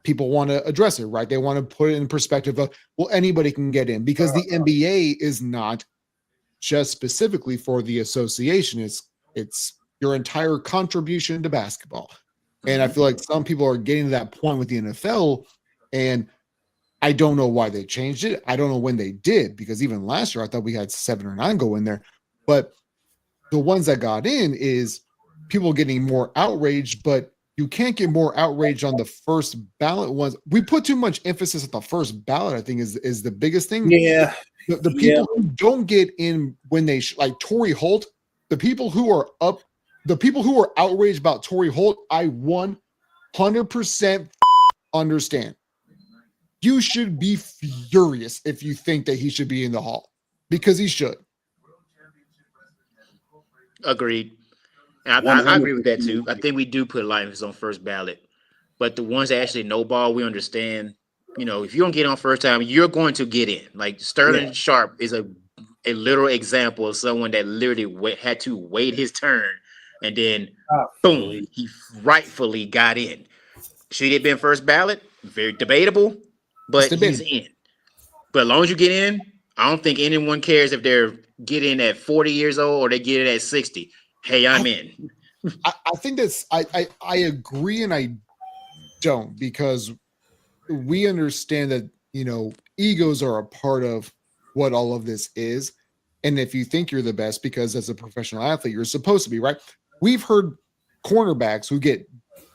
people want to address it, right? They want to put it in perspective of, well, anybody can get in, because the NBA is not just specifically for the association. It's your entire contribution to basketball. And I feel like some people are getting to that point with the NFL, and I don't know why they changed it. I don't know when they did, because even last year I thought we had 7 or 9 go in there. But the ones that got in is people getting more outraged, but you can't get more outraged on the first ballot ones. We put too much emphasis on the first ballot, I think is the biggest thing. Yeah. The people who don't get in when they like Torrey Holt, the people who are outraged about Torrey Holt, I 100% understand. You should be furious if you think that he should be in the Hall, because he should. Agreed. And I agree with that too. I think we do put a lot of emphasis on first ballot, but the ones that actually no ball, we understand. If you don't get on first time, you're going to get in. Like Sterling Sharp is a literal example of someone that literally had to wait his turn, and then boom, he rightfully got in. Should he have been first ballot? Very debatable, but he's in. But as long as you get in, I don't think anyone cares if they're getting at 40 years old or they get it at 60. Hey, I'm in. I think that's I agree, and I don't, because we understand that egos are a part of what all of this is. And if you think you're the best, because as a professional athlete, you're supposed to be, right? We've heard cornerbacks who get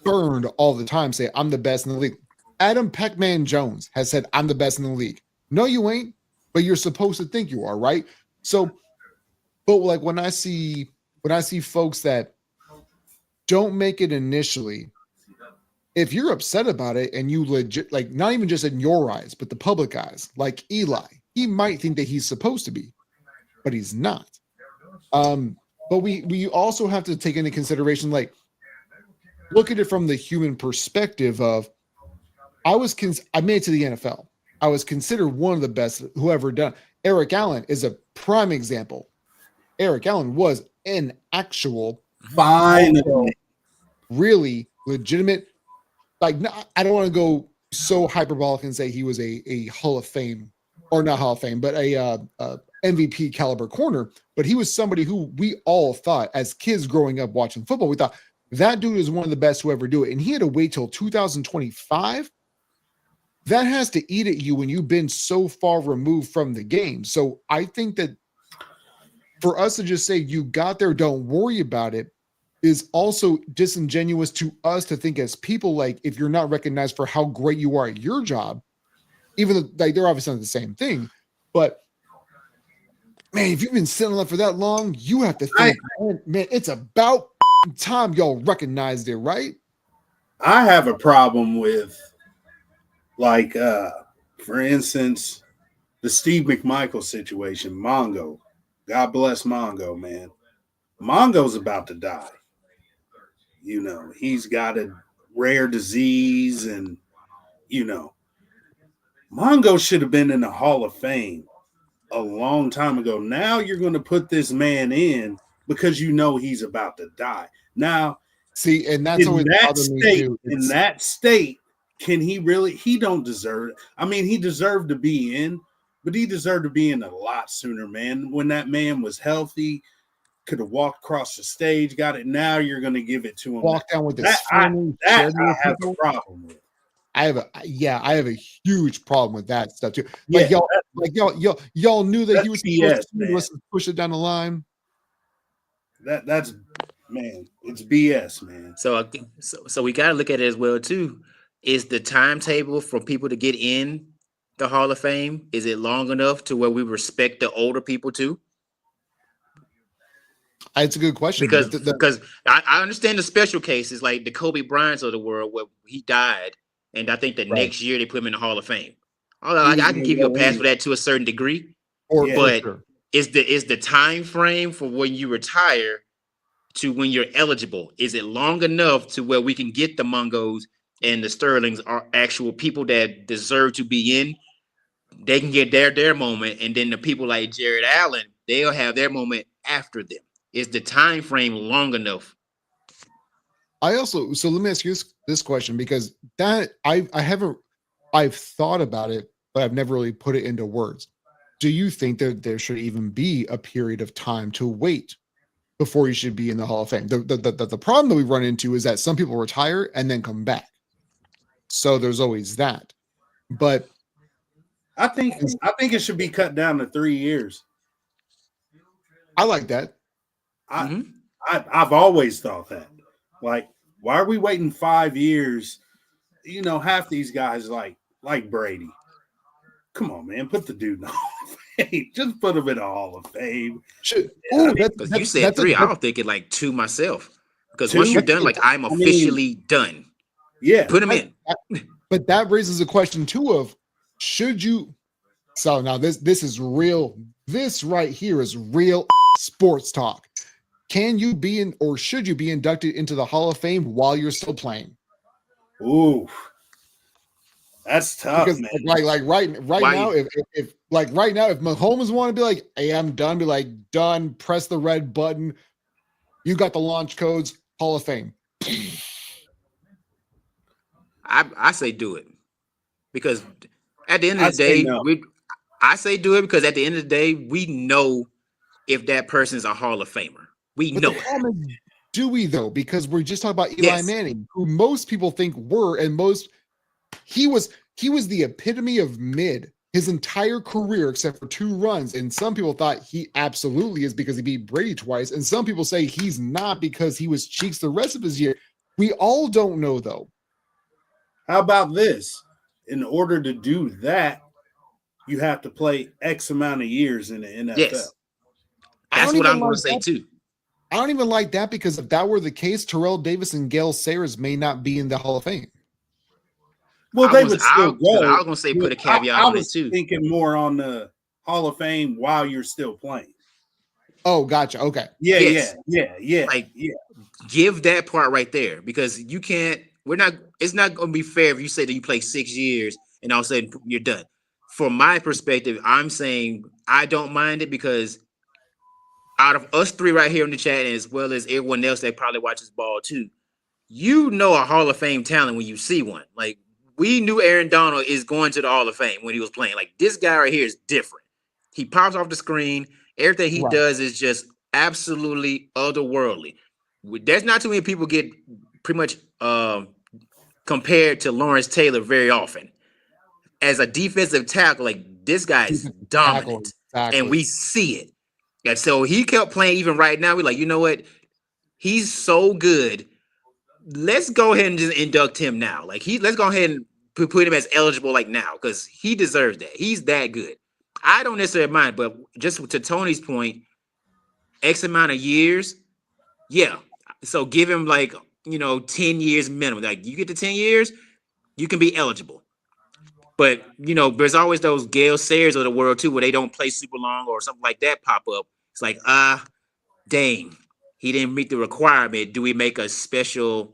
burned all the time say, I'm the best in the league. Adam Peckman Jones has said, I'm the best in the league. No, you ain't, but you're supposed to think you are, right? So, but like when I see folks that don't make it initially, if you're upset about it and you legit, like, not even just in your eyes, but the public eyes, like Eli, he might think that he's supposed to be, but he's not. But we also have to take into consideration, like, look at it from the human perspective of, I made it to the NFL. I was considered one of the best who ever done. Eric Allen is a prime example. Eric Allen was an actual fine, really legitimate. Like, I don't want to go so hyperbolic and say he was a Hall of Fame, or not Hall of Fame, but a MVP caliber corner. But he was somebody who we all thought as kids growing up watching football, we thought that dude is one of the best who ever do it. And he had to wait till 2025. That has to eat at you when you've been so far removed from the game. So I think that for us to just say you got there, don't worry about it, is also disingenuous to us to think as people, like, if you're not recognized for how great you are at your job, even though like they're obviously not the same thing, but man, if you've been sitting on that for that long, you have to think, man, it's about time y'all recognized it, right? I have a problem with, like, for instance, the Steve McMichael situation, Mongo. God bless Mongo, man. Mongo's about to die. You know, he's got a rare disease, and, you know, Mongo should have been in the Hall of Fame a long time ago. Now you're going to put this man in because you know he's about to die. Now, see, and that's always bothered me too. In that state, can he really? He don't deserve it. I mean, he deserved to be in, but he deserved to be in a lot sooner, man. When that man was healthy, could have walked across the stage, got it. Now you're going to give it to him. Walk down with this. I have a problem with. I have a huge problem with that stuff too. Like, y'all knew that he was supposed to push it down the line. That's man, it's BS, man. So we got to look at it as well too. Is the timetable for people to get in the Hall of Fame, is it long enough to where we respect the older people too? It's a good question because I understand the special cases like the Kobe Bryants of the world where he died, and I think the next year they put him in the Hall of Fame. Although I can give you a pass for that to a certain degree, but is the time frame for when you retire to when you're eligible, is it long enough to where we can get the Mongos and the Sterlings are actual people that deserve to be in? They can get their moment, and then the people like Jared Allen, they'll have their moment after them. Is the time frame long enough? So let me ask you this question, because that I've thought about it, but I've never really put it into words. Do you think that there should even be a period of time to wait before you should be in the Hall of Fame? The problem that we run into is that some people retire and then come back. So there's always that. But I think it should be cut down to 3 years. I like that. I've always thought that. Like, why are we waiting 5 years? You know, half these guys like Brady. Come on, man, put the dude in the Hall of Fame. Just put him in the Hall of Fame. Because you said 3, I don't think it like 2 myself. Because once you're done, like I'm officially done. Yeah, put him in. But that raises a question too of should you? So now this is real. This right here is real sports talk. Can you be in, or should you be inducted into the Hall of Fame while you're still playing? Ooh, that's tough, because, man. Like right now, if Mahomes want to be like, hey, I'm done, be like, done, press the red button. You got the launch codes, Hall of Fame. I say do it. Because at the end of the day, I say do it because at the end of the day, we know if that person's a Hall of Famer. We know it. Do we though? Because we're just talking about Eli Manning, who most people think he was the epitome of mid his entire career except for 2 runs. And some people thought he absolutely is because he beat Brady twice. And some people say he's not because he was cheeks the rest of his year. We all don't know though. How about this? In order to do that, you have to play X amount of years in the NFL. Yes. That's what I'm going to say too. I don't even like that because if that were the case, Terrell Davis and Gale Sayers may not be in the Hall of Fame. Well, they would still go. I was going to say put a caveat on it too. Thinking more on the Hall of Fame while you're still playing. Oh, gotcha. Okay. Yeah. Like, give that part right there because you can't. It's not going to be fair if you say that you play 6 years and all of a sudden you're done. From my perspective, I'm saying I don't mind it because out of us 3 right here in the chat, as well as everyone else that probably watches ball too, you know a Hall of Fame talent when you see one. Like we knew Aaron Donald is going to the Hall of Fame when he was playing. Like this guy right here is different. He pops off the screen. Everything he Right. does is just absolutely otherworldly. There's not too many people get pretty much compared to Lawrence Taylor very often. As a defensive tackle, like this guy is dominant, Exactly. and we see it. And so he kept playing. Even right now, we're like, you know what? He's so good. Let's go ahead and just induct him now. Like let's go ahead and put him as eligible like now because he deserves that. He's that good. I don't necessarily mind, but just to Tony's point, X amount of years, yeah. So give him 10 years minimum. Like you get to 10 years, you can be eligible. But there's always those Gale Sayers of the world too, where they don't play super long or something like that pop up. It's like, dang, he didn't meet the requirement. Do we make a special,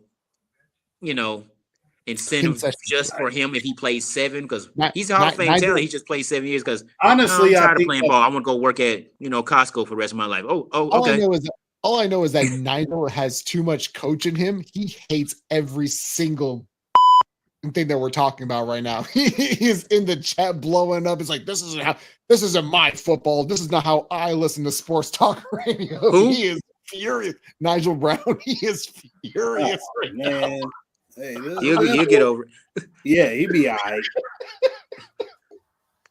incentive Concession. just for him if he plays 7? Because Not- he's a Hall of not- Fame neither- talent. He just plays 7 years because Honestly, I'm I tired of think playing ball. I want to go work at Costco for the rest of my life. Oh, okay. All I know is that Nigel has too much coach in him. He hates every single thing that we're talking about right now. He is in the chat blowing up. It's like, this isn't my football. This is not how I listen to sports talk radio. Who? He is furious. Nigel Brown. He is furious right now. Man. Hey, He'll get over it. Yeah, he'd be all right.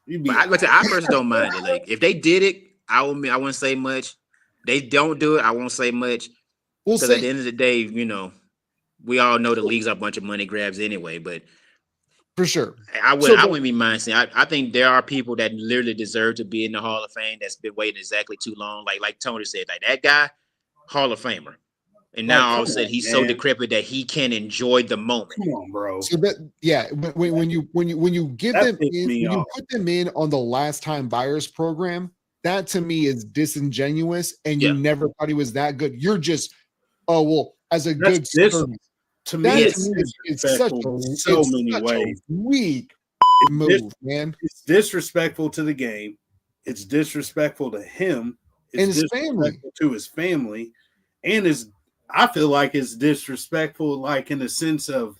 But I personally don't mind it. Like if they did it, I wouldn't say much. They don't do it, I won't say much. We'll Because at see. the end of the day, we all know the league's are a bunch of money grabs anyway. But For sure. I wouldn't be mind saying. I think there are people that literally deserve to be in the Hall of Fame that's been waiting exactly too long. Like Tony said, like that guy, Hall of Famer. And now all of a sudden he's so decrepit that he can't enjoy the moment. Come on, bro. So when you give That them pissed in, me when you off. put them in on the last time buyers program, that to me is disingenuous, and you Yeah. never thought he was that good. You're just, oh well, as a good That's dis- service. To me, That Yes. to me is such disrespectful a, in so it's many such ways. a weak move, dis- man. It's disrespectful to the game. It's disrespectful to him. It's And his family. disrespectful to his family, and I feel like it's disrespectful, like in the sense of,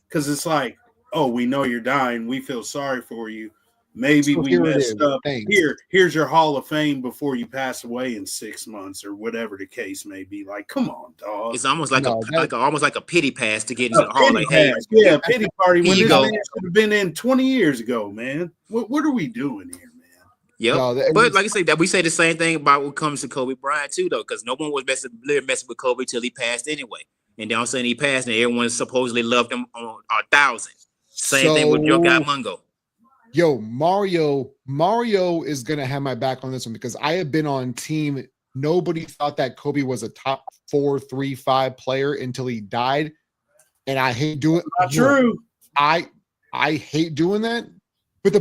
because it's like, oh, we know you're dying. We feel sorry for you. Maybe So we here it messed is. up. Thanks. Here's your Hall of Fame before you pass away in 6 months or whatever the case may be. Like, come on, dog. It's almost like No, almost like a pity pass to get into A the Hall. pity Like, hey, pass. Yeah, pity party Here when you this go. man should have been in 20 years ago, man. What are we doing here, man? yep. No, that- But like I said, that we say the same thing about what comes to Kobe Bryant too, though, because no one was messing with Kobe till he passed anyway. And then all of a sudden he passed, and everyone supposedly loved him on 1,000. Same thing with your guy Mungo. Yo, Mario is gonna have my back on this one because I have been on team. Nobody thought that Kobe was a top 4, 3, 5 player until he died, and I hate doing. Not true. I hate doing that. But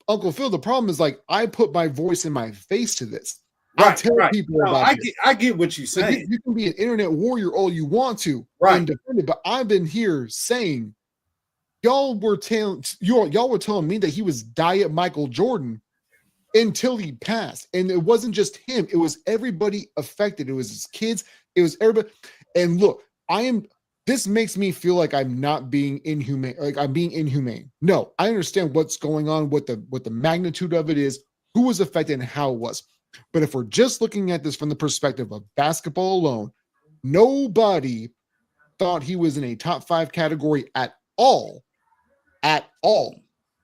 Uncle Phil, the problem is like I put my voice in my face to this. I tell people No, about I get what you're Like, saying. you can be an internet warrior all you want to, Right. and defend it, but I've been here saying y'all were telling me that he was Diet Michael Jordan until he passed, and it wasn't just him; it was everybody affected. It was his kids, it was everybody. And look, this makes me feel like I'm not being inhumane, like I'm being inhumane. No, I understand what's going on, what the magnitude of it is, who was affected, and how it was. But if we're just looking at this from the perspective of basketball alone, nobody thought he was in a top 5 category at all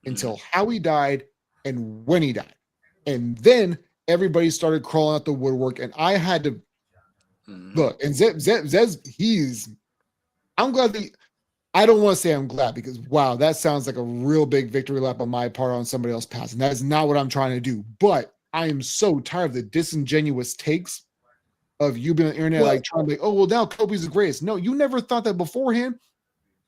until how he died and when he died. And then everybody started crawling out the woodwork, and I had to look. And Zez, I'm glad I don't want to say I'm glad because wow, that sounds like a real big victory lap on my part on somebody else passing. That is not what I'm trying to do. But I am so tired of the disingenuous takes of you being on the internet, like trying to be, oh well, now Kobe's the greatest. No, you never thought that beforehand.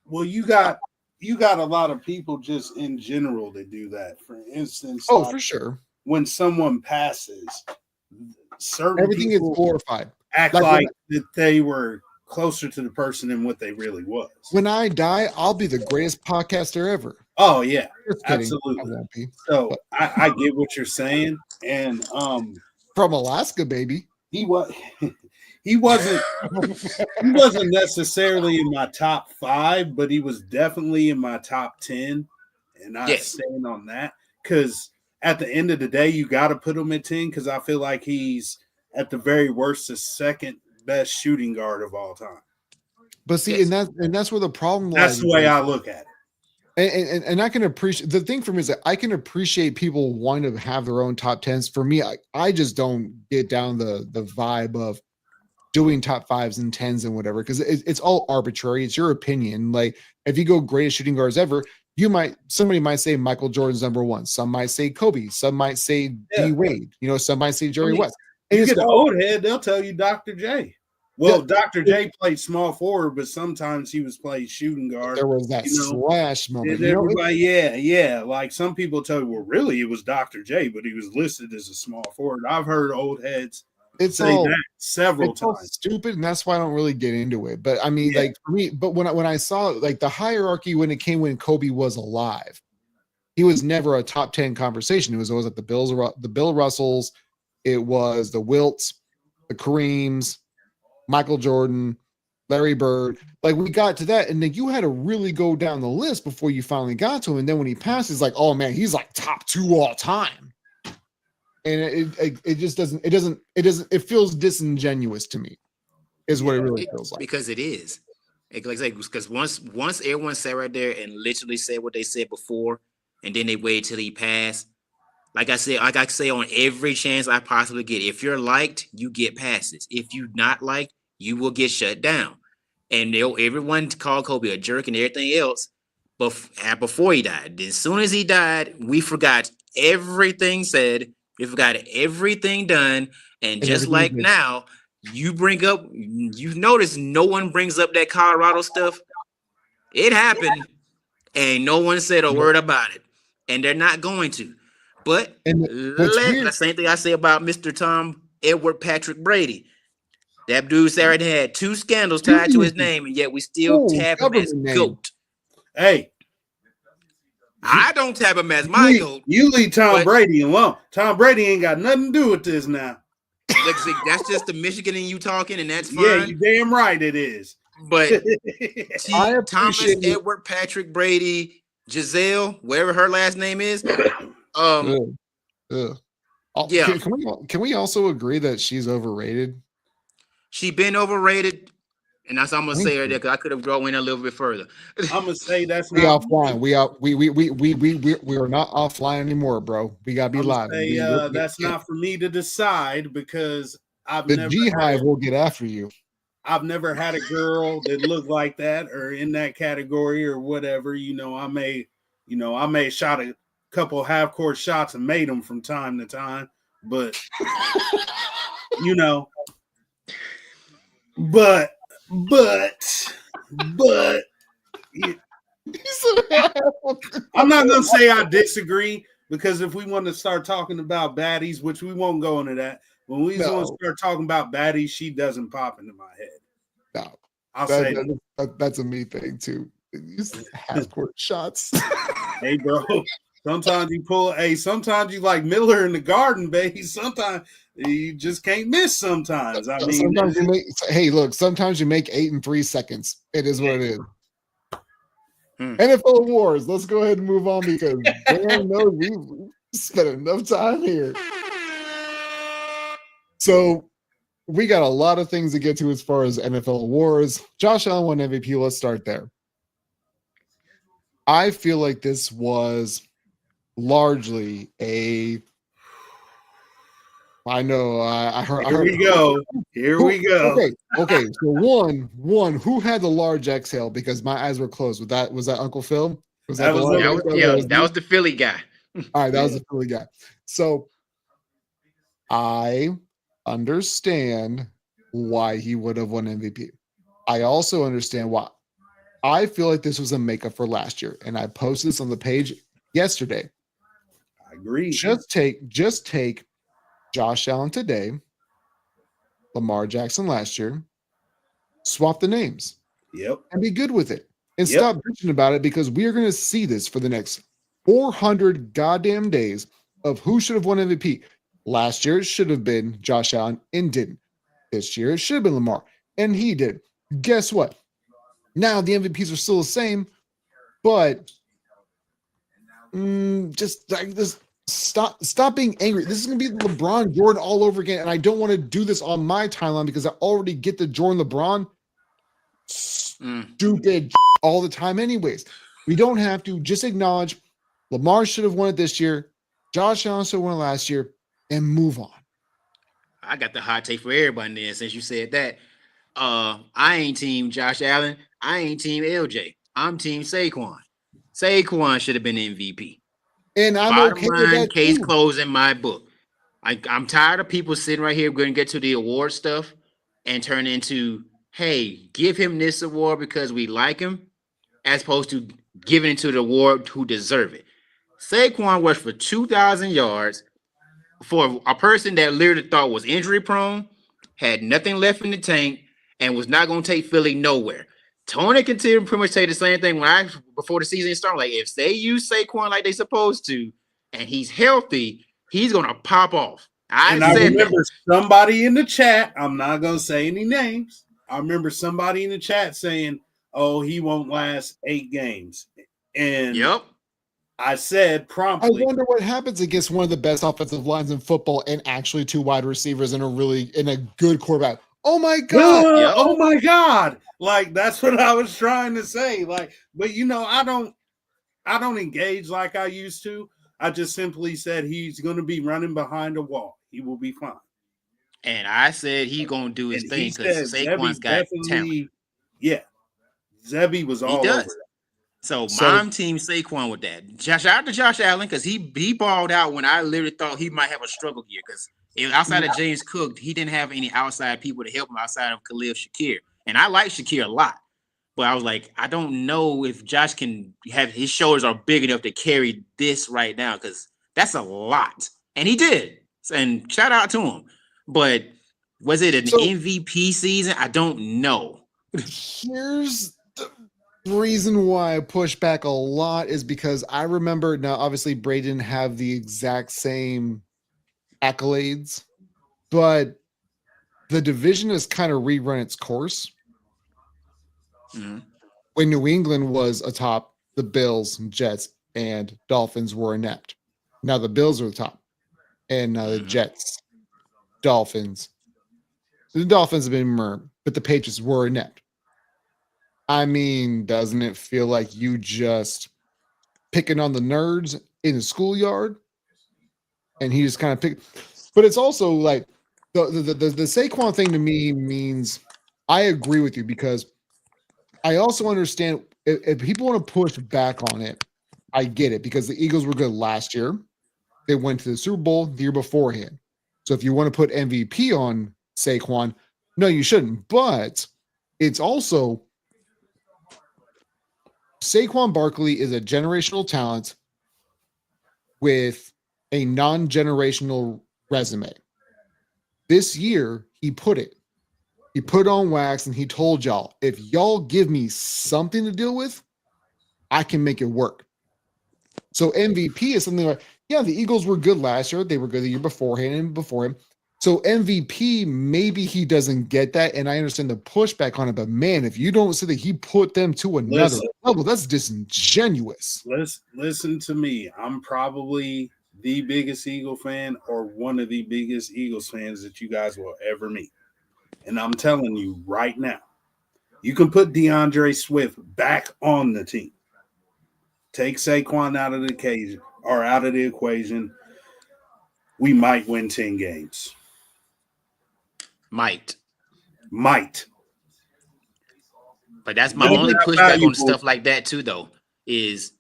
Well, you got a lot of people just in general that do that. For instance, Oh, for sure. when someone passes, certain Everything is people glorified. act like like that they were closer to the person than what they really was. When I die, I'll be the greatest podcaster ever. Oh yeah, Just kidding. absolutely. I won't be. So I get what you're saying, and From Alaska, baby. he was he wasn't he wasn't necessarily in my top 5, but he was definitely in my top 10, and I Yes. stand on that because at the end of the day, you got to put him at 10 because I feel like he's at the very worst the second best shooting guard of all time. But see, Yes. and that's where the problem That's lies. the way I look at it. And I can appreciate the thing for me is that I can appreciate people wanting to have their own top 10s. For me, I just don't get down the vibe of doing top 5s and 10s and whatever, because it's all arbitrary. It's your opinion. Like if you go greatest shooting guards ever, somebody might say Michael Jordan's number 1, some might say Kobe, some might say Yeah. D Wade, some might say Jerry West. And You it's get an all- old head, they'll tell you Dr. J. Well, Yeah. Dr. J played small forward, but sometimes he was playing shooting guard. there was that slash moment. And everybody, yeah. Like some people tell you, well, really, it was Dr. J, but he was listed as a small forward. I've heard old heads it's say all that several it's all times. stupid, and that's why I don't really get into it. But I mean, Yeah. like for me, but when I saw like the hierarchy when Kobe was alive, he was never a top 10 conversation. It was always like the Bill Russells, it was the Wilts, the Kareems, Michael Jordan, Larry Bird. Like we got to that, and then you had to really go down the list before you finally got to him. And then when he passed, it's like, oh man, he's like top 2 all time. And it just doesn't, it feels disingenuous to me, is what it really feels like. Because it is. Like I say, because once everyone sat right there and literally said what they said before, and then they waited till he passed. Like I say on every chance I possibly get, if you're liked, you get passes. If you're not liked, you will get shut down. And everyone called Kobe a jerk and everything else, but before he died. As soon as he died, we forgot everything said. We forgot everything done. And just like now, you notice no one brings up that Colorado stuff. It happened, and no one said a word about it. And they're not going to. But the same thing I say about Mr. Tom Edward Patrick Brady. That dude Saturday had 2 scandals tied to his name, and yet we still tab him as GOAT. Hey, I don't tab him as my GOAT. You leave Tom Brady alone. Tom Brady ain't got nothing to do with this now. Like, see, that's just the Michigan and you talking, and that's fine. Yeah, you damn right it is. But Thomas Edward Patrick Brady, Giselle, whatever her last name is. Yeah. Yeah. Can we also agree that she's overrated? She been overrated, and that's what I'm gonna say right there because I could have drawn in a little bit further. I'm gonna say that's we not offline. We are not offline anymore, bro. We gotta be live. That's not for me to decide because the G Hive will get after you. I've never had a girl that looked like that or in that category or whatever. I may shot a couple half-court shots and made them from time to time, but but I'm not gonna say I disagree because if we want to start talking about baddies, which we won't go into that, when we want to start talking about baddies, she doesn't pop into my head. No, I'll say that's a me thing too. Half-court shots. Hey, bro. Sometimes you pull. Hey, sometimes you like Miller in the Garden, baby. Sometimes you just can't miss. Sometimes sometimes you make. Hey, look. Sometimes you make 8 in 3 seconds. It is what it is. NFL Wars. Let's go ahead and move on because Dan knows we've spent enough time here. So we got a lot of things to get to as far as NFL Wars. Josh Allen won MVP. Let's start there. I feel like this was largely I heard. Here we go. Okay. So one, who had the large exhale because my eyes were closed. Was that Uncle Phil? That was the Philly guy. All right, that was the Philly guy. So I understand why he would have won MVP. I also understand why. I feel like this was a makeup for last year, and I posted this on the page yesterday. I agree. Just take Josh Allen today, Lamar Jackson last year, swap the names. Yep. And be good with it. And stop bitching about it because we are going to see this for the next 400 goddamn days of who should have won MVP. Last year it should have been Josh Allen and didn't. this year. It should have been Lamar, and he did. Guess what? Now the MVPs are still the same, but just like this. Stop being angry. This is going to be LeBron Jordan all over again, and I don't want to do this on my timeline because I already get the Jordan LeBron stupid all the time anyways. We don't have to. Just acknowledge Lamar should have won it this year. Josh Allen should have won it last year, and move on. I got the hot take for everybody then since you said that. I ain't team Josh Allen. I ain't team LJ. I'm team Saquon. Saquon should have been MVP. And I'm Bottom okay line, with that case too. closed in my book. I'm tired of people sitting right here going to get to the award stuff and turn into, hey, give him this award because we like him, as opposed to giving it to the award who deserve it. Saquon rushed for 2,000 yards for a person that literally thought was injury prone, had nothing left in the tank, and was not going to take Philly nowhere. Tony continued pretty much say the same thing before the season started. Like, if they use Saquon like they supposed to, and he's healthy, he's gonna pop off. I remember somebody in the chat. I'm not gonna say any names. I remember somebody in the chat saying, "Oh, he won't last 8 games," and yep. I said promptly, I wonder what happens against one of the best offensive lines in football and actually 2 wide receivers and a good quarterback. Oh my God! Yep. Oh my God! Like, that's what I was trying to say. Like, but I don't engage like I used to. I just simply said he's going to be running behind a wall. He will be fine. And I said he's going to do his thing because Saquon's got talent. Yeah, Zebby was all over that. So I'm team Saquon with that. Shout out to Josh Allen because he balled out when I literally thought he might have a struggle here because outside of James Cook, he didn't have any outside people to help him outside of Khalil Shakir. And I like Shakir a lot. But I was like, I don't know if Josh can have his shoulders are big enough to carry this right now because that's a lot. And he did. And shout out to him. But was it an MVP season? I don't know. Here's the reason why I push back a lot is because I remember now, obviously, Brady didn't have the exact same accolades, but the division has kind of rerun its course. Mm-hmm. When New England was atop, the Bills, Jets, and Dolphins were inept. Now the Bills are the top, and now the Jets, Dolphins. The Dolphins have been murdered, but the Patriots were inept. I mean, doesn't it feel like you just picking on the nerds in the schoolyard? And he just kind of picked. But it's also like the Saquon thing to me means I agree with you because I also understand if people want to push back on it, I get it because the Eagles were good last year. They went to the Super Bowl the year beforehand. So if you want to put MVP on Saquon, no, you shouldn't. But it's also Saquon Barkley is a generational talent with a non-generational resume. This year, he put it on wax and he told y'all, if y'all give me something to deal with, I can make it work. So MVP is something like, yeah, the Eagles were good last year. They were good the year beforehand and before him. So MVP, maybe he doesn't get that. And I understand the pushback on it, but man, if you don't say that he put them to another level, that's disingenuous. Listen to me. I'm probably the biggest Eagle fan or one of the biggest Eagles fans that you guys will ever meet. And I'm telling you right now, you can put DeAndre Swift back on the team. Take Saquon out of the equation. We might win 10 games. Might. But that's my only pushback on stuff like that too, though, is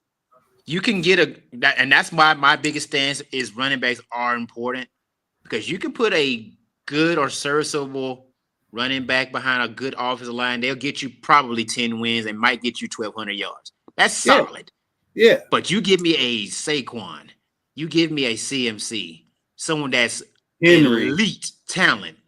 you can get and that's why my biggest stance is running backs are important because you can put a good or serviceable running back behind a good offensive line. They'll get you probably 10 wins and might get you 1,200 yards. That's solid. Yeah. But you give me a Saquon, you give me a CMC, someone that's elite talent,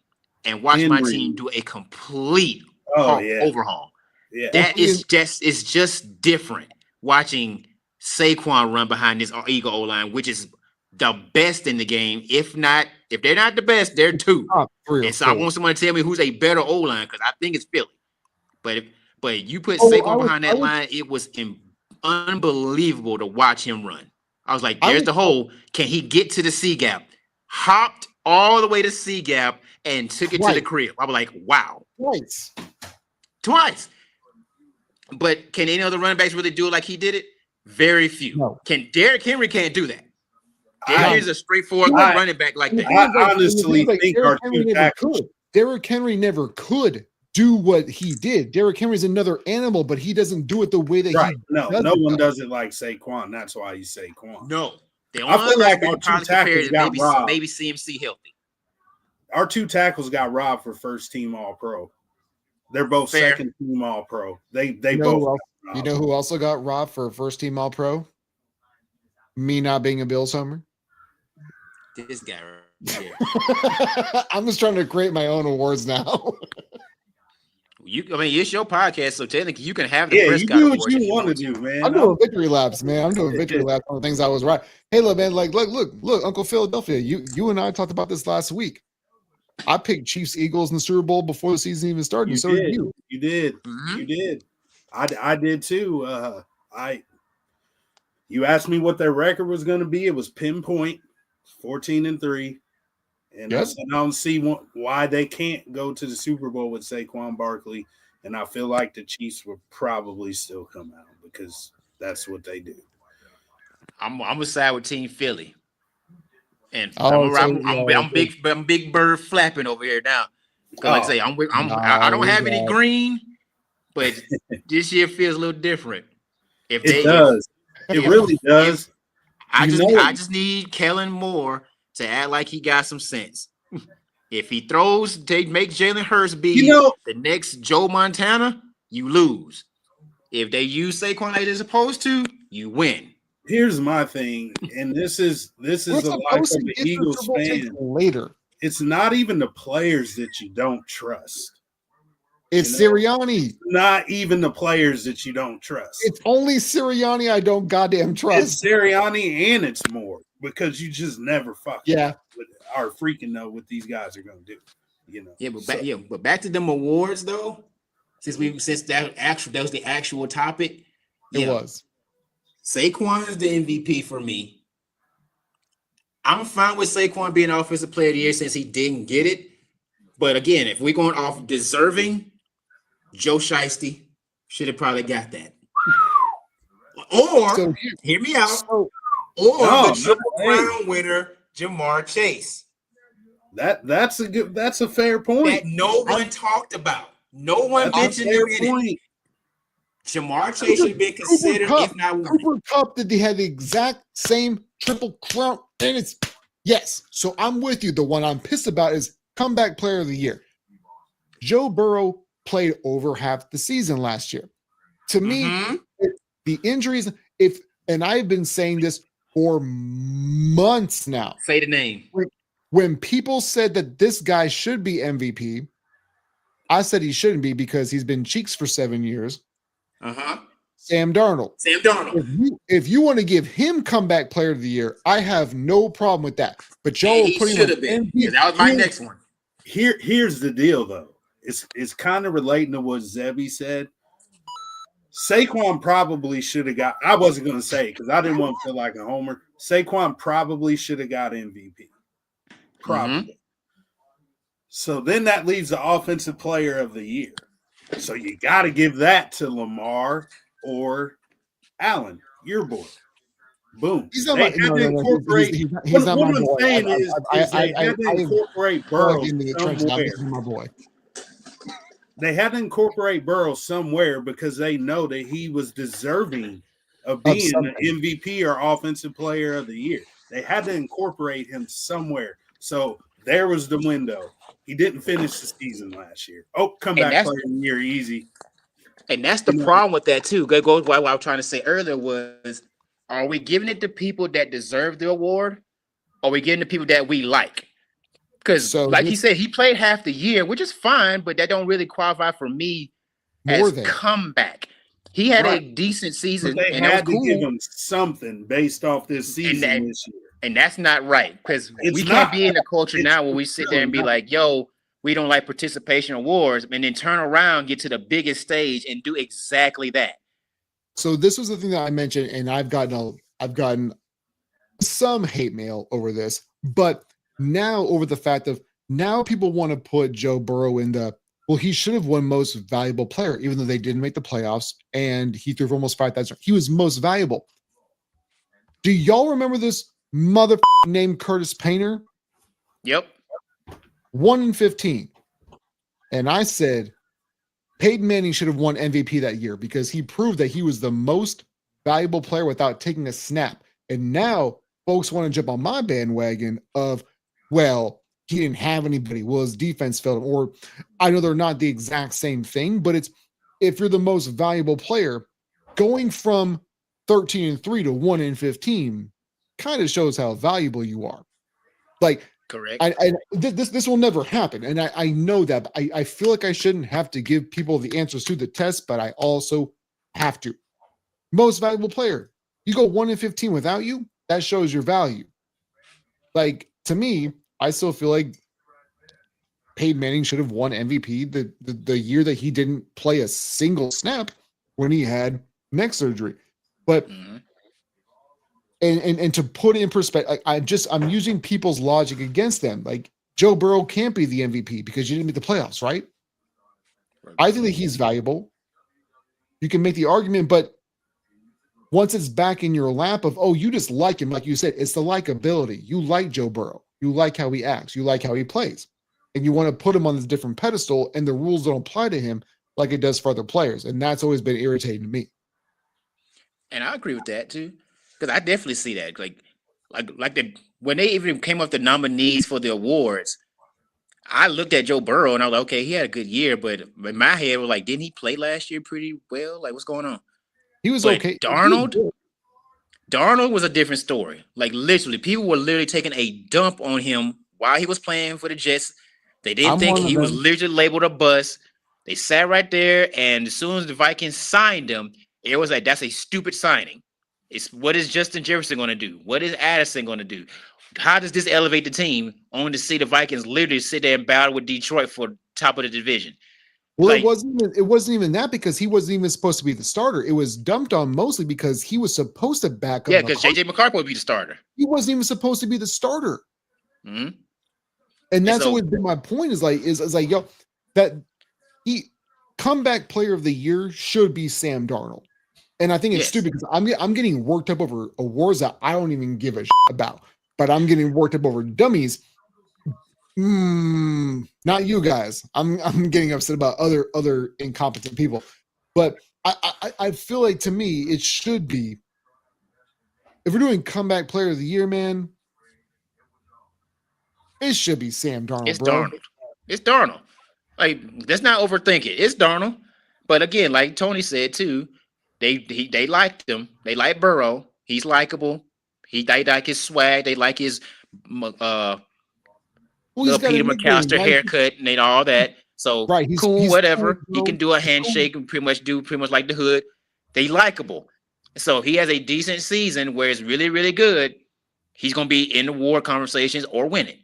and watch my team do a complete overhaul. Yeah. That is just different watching Saquon run behind this Eagle O-line, which is the best in the game, if not If they're not the best, they're 2. Top 3 or And so I 4. want someone to tell me who's a better O line because I think it's Philly. But you put Oh, Saquon behind that line, it was unbelievable to watch him run. I was like, there's the hole. Can he get to the C gap? Hopped all the way to C gap and took it to the crib. I was like, wow. Twice. But can any other running backs really do it like he did it? Very few. No. Derrick Henry can't do that. Derrick Henry's a straightforward running back like that. I honestly think our two tackles. Derrick Henry never could do what he did. Derrick Henry's another animal, but he doesn't do it the way that he No does one does it like Saquon. That's why you Saquon. No. The I feel like our two tackles got robbed. Maybe CMC healthy. Our 2 tackles got robbed for first team All-Pro. They're both second team All-Pro. They both. You know who also got robbed for first team All-Pro? Me not being a Bills homer. This guy. Yeah. I'm just trying to create my own awards now. It's your podcast, so technically you can have the you do what you want to do, man. I'm doing victory laps, man. I'm doing victory laps on the things I was right. Hey, look, man, like, look, Uncle Philadelphia. You and I talked about this last week. I picked Chiefs Eagles in the Super Bowl before the season even started. So did you. You did. Mm-hmm. You did. I did too. You asked me what their record was going to be. It was pinpoint, 14-3. And I said, I don't see why they can't go to the Super Bowl with Saquon Barkley. And I feel like the Chiefs will probably still come out because that's what they do. I'm gonna side with Team Philly, and I'm big bird flapping over here now. Like I say, I don't have any green, but this year feels a little different. It really does. I just need Kellen Moore to act like he got some sense. If he throws, they make Jalen Hurts be the next Joe Montana, you lose. If they use Saquon like they're supposed to, you win. Here's my thing, and this is a lot of the Eagles fan. Later, it's not even the players that you don't trust. It's Sirianni. Not even the players that you don't trust. It's only Sirianni I don't goddamn trust. It's Sirianni and it's more because you just never are freaking know what these guys are going to do. But back to them awards though. Since that was the actual topic. It was. Saquon is the MVP for me. I'm fine with Saquon being Offensive Player of the Year since he didn't get it. But again, if we're going off deserving, Joe Shiesty should have probably got that. Or hear me out. The Triple Crown winner, Jamar Chase. That's a fair point. That no one talked about. No one mentioned it. Jamar Chase should be considered, if not one. Cooper Kupp did they had the exact same Triple Crown, and it's yes. So I'm with you. The one I'm pissed about is Comeback Player of the Year. Joe Burrow played over half the season last year. To me, the injuries. And I've been saying this for months now. Say the name. When people said that this guy should be MVP, I said he shouldn't be because he's been Cheeks for 7 years. Sam Darnold. If you want to give him Comeback Player of the Year, I have no problem with that. But Joe should have been. That was my next one. Here's the deal, though. It's kind of relating to what Zebby said. Saquon probably should have got. I wasn't going to say because I didn't want to feel like a homer. Saquon probably should have got MVP. Probably. So then that leaves the Offensive Player of the Year. So you got to give that to Lamar or Allen, your boy. Boom. He's not incorporate. He's not my boy. They had to incorporate Burrow somewhere. My boy. They had to incorporate Burrow somewhere because they know that he was deserving of being an MVP or Offensive Player of the Year. They had to incorporate him somewhere. So there was the window. He didn't finish the season last year. Comeback Player of the Year, easy. And that's the problem with that too. Goes what I was trying to say earlier was, are we giving it to people that deserve the award? Or are we giving it to people that we like? Because like he said, he played half the year, which is fine, but that don't really qualify for me as comeback. He had a decent season. But they had to give him something based off this season this year. And that's not right because It's we not. can't be in a culture It's now where we sit there and be not. like, yo, we don't like participation awards, and then turn around, get to the biggest stage, and do exactly that. So this was the thing that I mentioned, and I've gotten some hate mail over this, but now over the fact of now people want to put Joe Burrow in the he should have won most valuable player, even though they didn't make the playoffs and he threw for almost 5,000. He was most valuable. Do y'all remember this mother named Curtis Painter? Yep. 1 in 15. And I said Peyton Manning should have won MVP that year because he proved that he was the most valuable player without taking a snap. And now folks want to jump on my bandwagon of, well, he didn't have anybody. Well, his defense failed him. Or I know they're not the exact same thing, but it's if you're the most valuable player, going from 13-3 to 1 in 15 kind of shows how valuable you are. Like, correct. This will never happen. And I know that. But I feel like I shouldn't have to give people the answers to the test, but I also have to. Most valuable player. You go 1 in 15 without you, that shows your value. Like, to me, I still feel like Peyton Manning should have won MVP the year that he didn't play a single snap when he had neck surgery. But and to put it in perspective, I'm using people's logic against them. Like Joe Burrow can't be the MVP because you didn't make the playoffs, right? I think that he's valuable. You can make the argument, but once it's back in your lap of, oh, you just like him, like you said, it's the likability. You like Joe Burrow. You like how he acts. You like how he plays. And you want to put him on this different pedestal, and the rules don't apply to him like it does for other players. And that's always been irritating to me. And I agree with that too, because I definitely see that. When they even came up the nominees for the awards, I looked at Joe Burrow and I was like, okay, he had a good year, but in my head, was like, didn't he play last year pretty well? Like, what's going on? He was okay. Darnold was a different story. Like, literally, people were literally taking a dump on him while he was playing for the Jets. They didn't think he was literally labeled a bust. They sat right there, and as soon as the Vikings signed him, it was like, that's a stupid signing. It's what is Justin Jefferson going to do? What is Addison going to do? How does this elevate the team? Only to see the Vikings literally sit there and battle with Detroit for top of the division. Well, it wasn't even that because he wasn't even supposed to be the starter. It was dumped on mostly because he was supposed to back up. Yeah, because JJ McCarthy would be the starter. He wasn't even supposed to be the starter. Mm-hmm. And that's always been my point is like, yo, that he comeback player of the year should be Sam Darnold. And I think it's stupid because I'm getting worked up over awards that I don't even give a shit about, but I'm getting worked up over dummies. Not you guys. I'm getting upset about other incompetent people. But I feel like to me it should be, if we're doing comeback player of the year, man, it should be Sam Darnold. It's Darnold. Like, let's not overthink it. It's Darnold. But again, like Tony said too, they liked him. They like Burrow. He's likable. They like his swag. They like his Peter McAllister haircut and all that. So he's whatever. Cool, he can do a handshake and pretty much like the hood. They likable. So he has a decent season where it's really, really good. He's going to be in the award conversations or winning.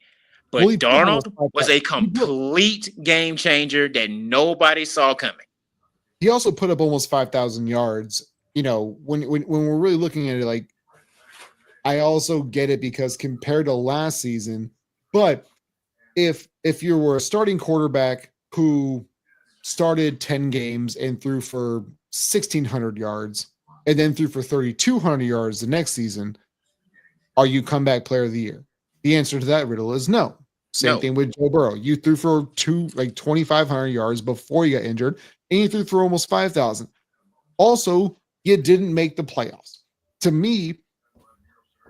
But Darnold was a complete game changer that nobody saw coming. He also put up almost 5,000 yards. You know, when we're really looking at it, like, I also get it because compared to last season, but if you were a starting quarterback who started 10 games and threw for 1,600 yards and then threw for 3,200 yards the next season, are you comeback player of the year? The answer to that riddle is no. Same thing with Joe Burrow. You threw for 2,500 yards before you got injured, and you threw for almost 5,000. Also, you didn't make the playoffs. To me,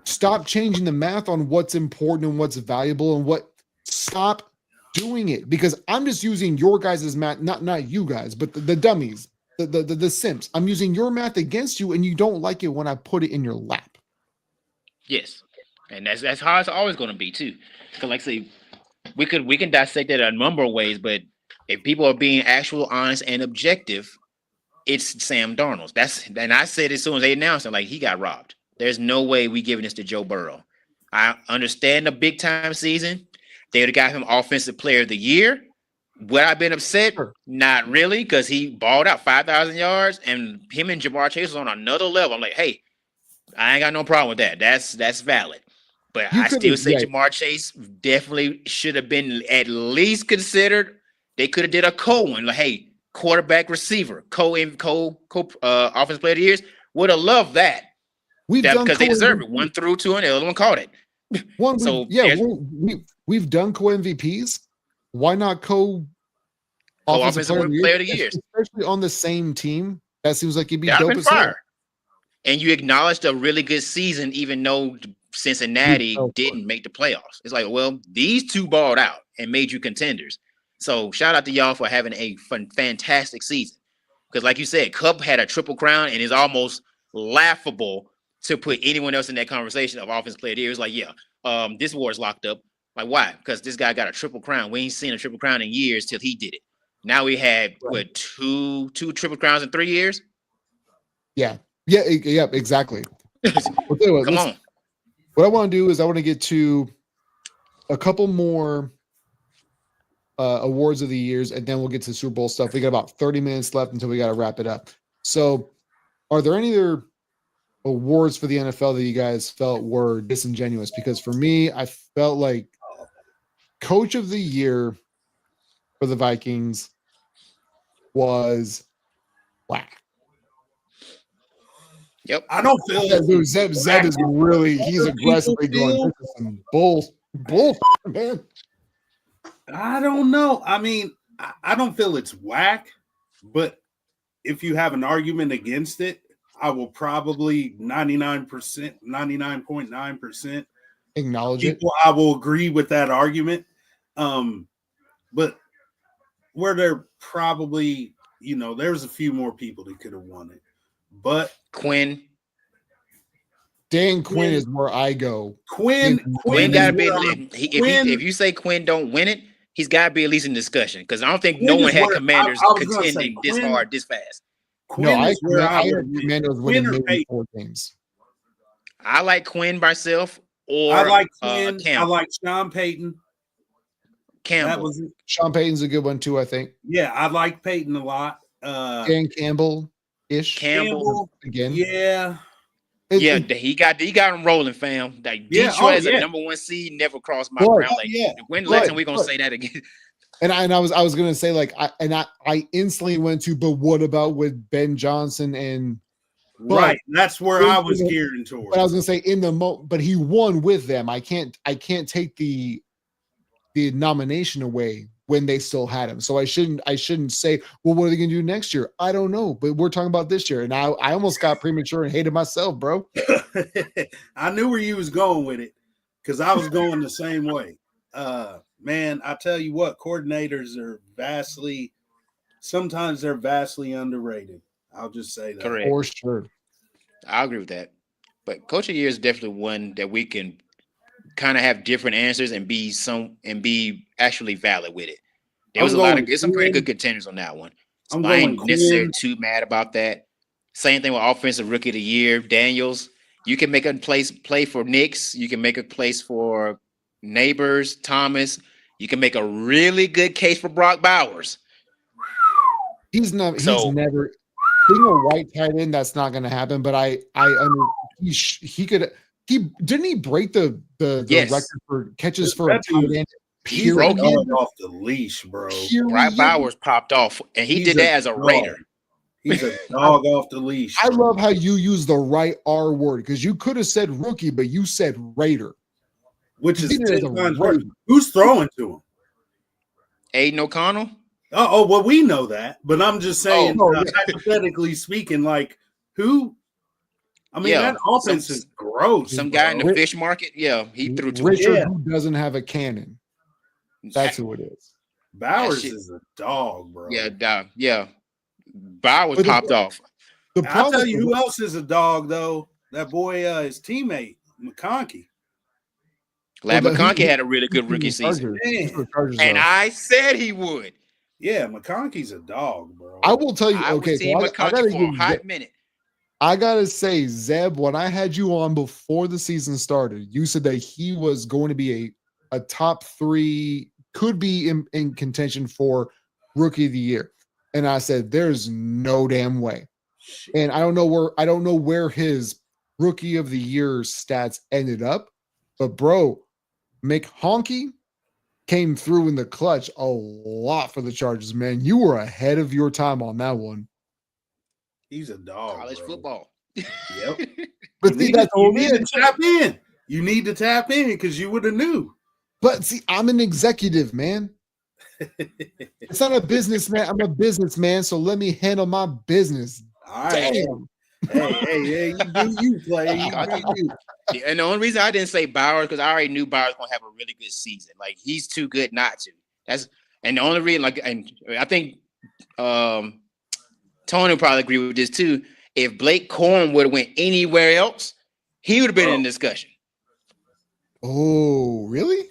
stop changing the math on what's important and what's valuable and what. Stop doing it because I'm just using your guys' math, not you guys, but the dummies, the simps. I'm using your math against you, and you don't like it when I put it in your lap. Yes, and that's how it's always going to be too. Because, like I say, we can dissect it a number of ways, but if people are being actual, honest, and objective, it's Sam Darnold. And I said as soon as they announced it, like, he got robbed. There's no way we giving this to Joe Burrow. I understand the big time season. They would have got him Offensive Player of the Year. Would I been upset? Sure. Not really, because he balled out 5,000 yards, and him and Jamar Chase was on another level. I'm like, hey, I ain't got no problem with that. That's valid. But You I could've- still say yeah. Jamar Chase definitely should have been at least considered. They could have did a co-one, like, hey, quarterback receiver, offensive player of the years. Would have loved that. We've done Because they deserve it. co-MVP. 1 through 2, and the other one caught it. One, So, yeah, there's- we've done co-MVPs. Why not Co-offensive player of the years. Especially on the same team. That seems like it'd be That'd dope been as hell. fire. And you acknowledged a really good season, even though Cincinnati fell for didn't make the playoffs. It's like, well, these two balled out and made you contenders. So shout out to y'all for having a fantastic season. Because like you said, Cup had a triple crown and it's almost laughable to put anyone else in that conversation of offensive player of the year. It's like, yeah, this war is locked up. Like, why? Because this guy got a triple crown. We ain't seen a triple crown in years till he did it. Now we had what, two triple crowns in 3 years? Yeah, exactly. I'll tell you what, Come on. What I want to do is I want to get to a couple more awards of the years, and then we'll get to the Super Bowl stuff. We got about 30 minutes left until we got to wrap it up. So, are there any other awards for the NFL that you guys felt were disingenuous? Because for me, I felt like Coach of the Year for the Vikings was whack. Yep. I don't feel Zeb is really, he's aggressively going, this is some bull, man. I don't know. I mean, I don't feel it's whack, but if you have an argument against it, I will probably 99.9% acknowledge it. I will agree with that argument. But where there probably, there's a few more people that could have won it. But Quinn is where I go. Quinn got to be. If you say Quinn don't win it, he's got to be at least in discussion. Because I don't think no one had Commanders contending this hard, this fast. I had Commanders winning maybe 4 games. I like Quinn myself. Or I like Quinn. I Campbell. like Sean Payton. Campbell. Sean Payton's a good one too, I think. Yeah, I like Payton a lot. Dan Campbell-ish. Campbell again. Yeah. He got him rolling, fam. Like Detroit as a number 1 seed never crossed my ground. Like when next time we gonna say that again? And I was gonna say like I instantly went to, but what about with Ben Johnson and right? That's where I was gearing towards. But I was gonna say but he won with them. I can't take the nomination away when they still had him. So I shouldn't say, well, what are they gonna do next year? I don't know, but we're talking about this year, and I almost got premature and hated myself, bro. I knew where you was going with it because I was going the same way. Man, I tell you what, coordinators are sometimes they're vastly underrated. I'll just say that. Correct. For sure. I agree with that. But Coach of the Year is definitely one that we can kind of have different answers and be actually valid with it. There's some pretty good contenders on that one. So I ain't necessarily too mad about that. Same thing with Offensive Rookie of the Year, Daniels. You can make a play for Knicks. You can make a place for Neighbors, Thomas. You can make a really good case for Brock Bowers. He's never being a white tight end. That's not going to happen. But he didn't he break the record for catches for a tight end. He broke off the leash, bro. Brock Bowers popped off, and he did that as a Raider. He's a dog off the leash. I love how you use the right R word because you could have said rookie, but you said Raider. Which is 10 times worse. Who's throwing to him? Aiden O'Connell? Oh, well, we know that, but I'm just saying, hypothetically speaking, like who? I mean, that offense is gross. Some guy in the fish market, he threw to Richard, who doesn't have a cannon. That's who it is. Bowers is a dog, bro. Yeah. Bowers popped off. I'll tell you who else is a dog, though. That boy, his teammate, McConkey. McConkey had a really good rookie season. And I said he would. Yeah, McConkey's a dog, bro. I will tell you. I gotta give I gotta say, Zeb, when I had you on before the season started, you said that he was going to be a top 3, could be in contention for rookie of the year. And I said, there's no damn way. Shit. And I don't know where his rookie of the year stats ended up, but bro, McHonky came through in the clutch a lot for the Chargers, man. You were ahead of your time on that one. He's a dog. College bro. football. Yep. But see, that's you all need to tap in. You need to tap in because you would have knew. But see, I'm an executive, man. It's not a businessman. I'm a businessman, so let me handle my business. All right. Damn. Hey, you do you play. You do you. Yeah, and the only reason I didn't say Bowers because I already knew Bowers was gonna have a really good season. Like he's too good not to. And the only reason, like, and I think Tony will probably agree with this too. If Blake Corum would have went anywhere else, he would have been in discussion. Oh, really?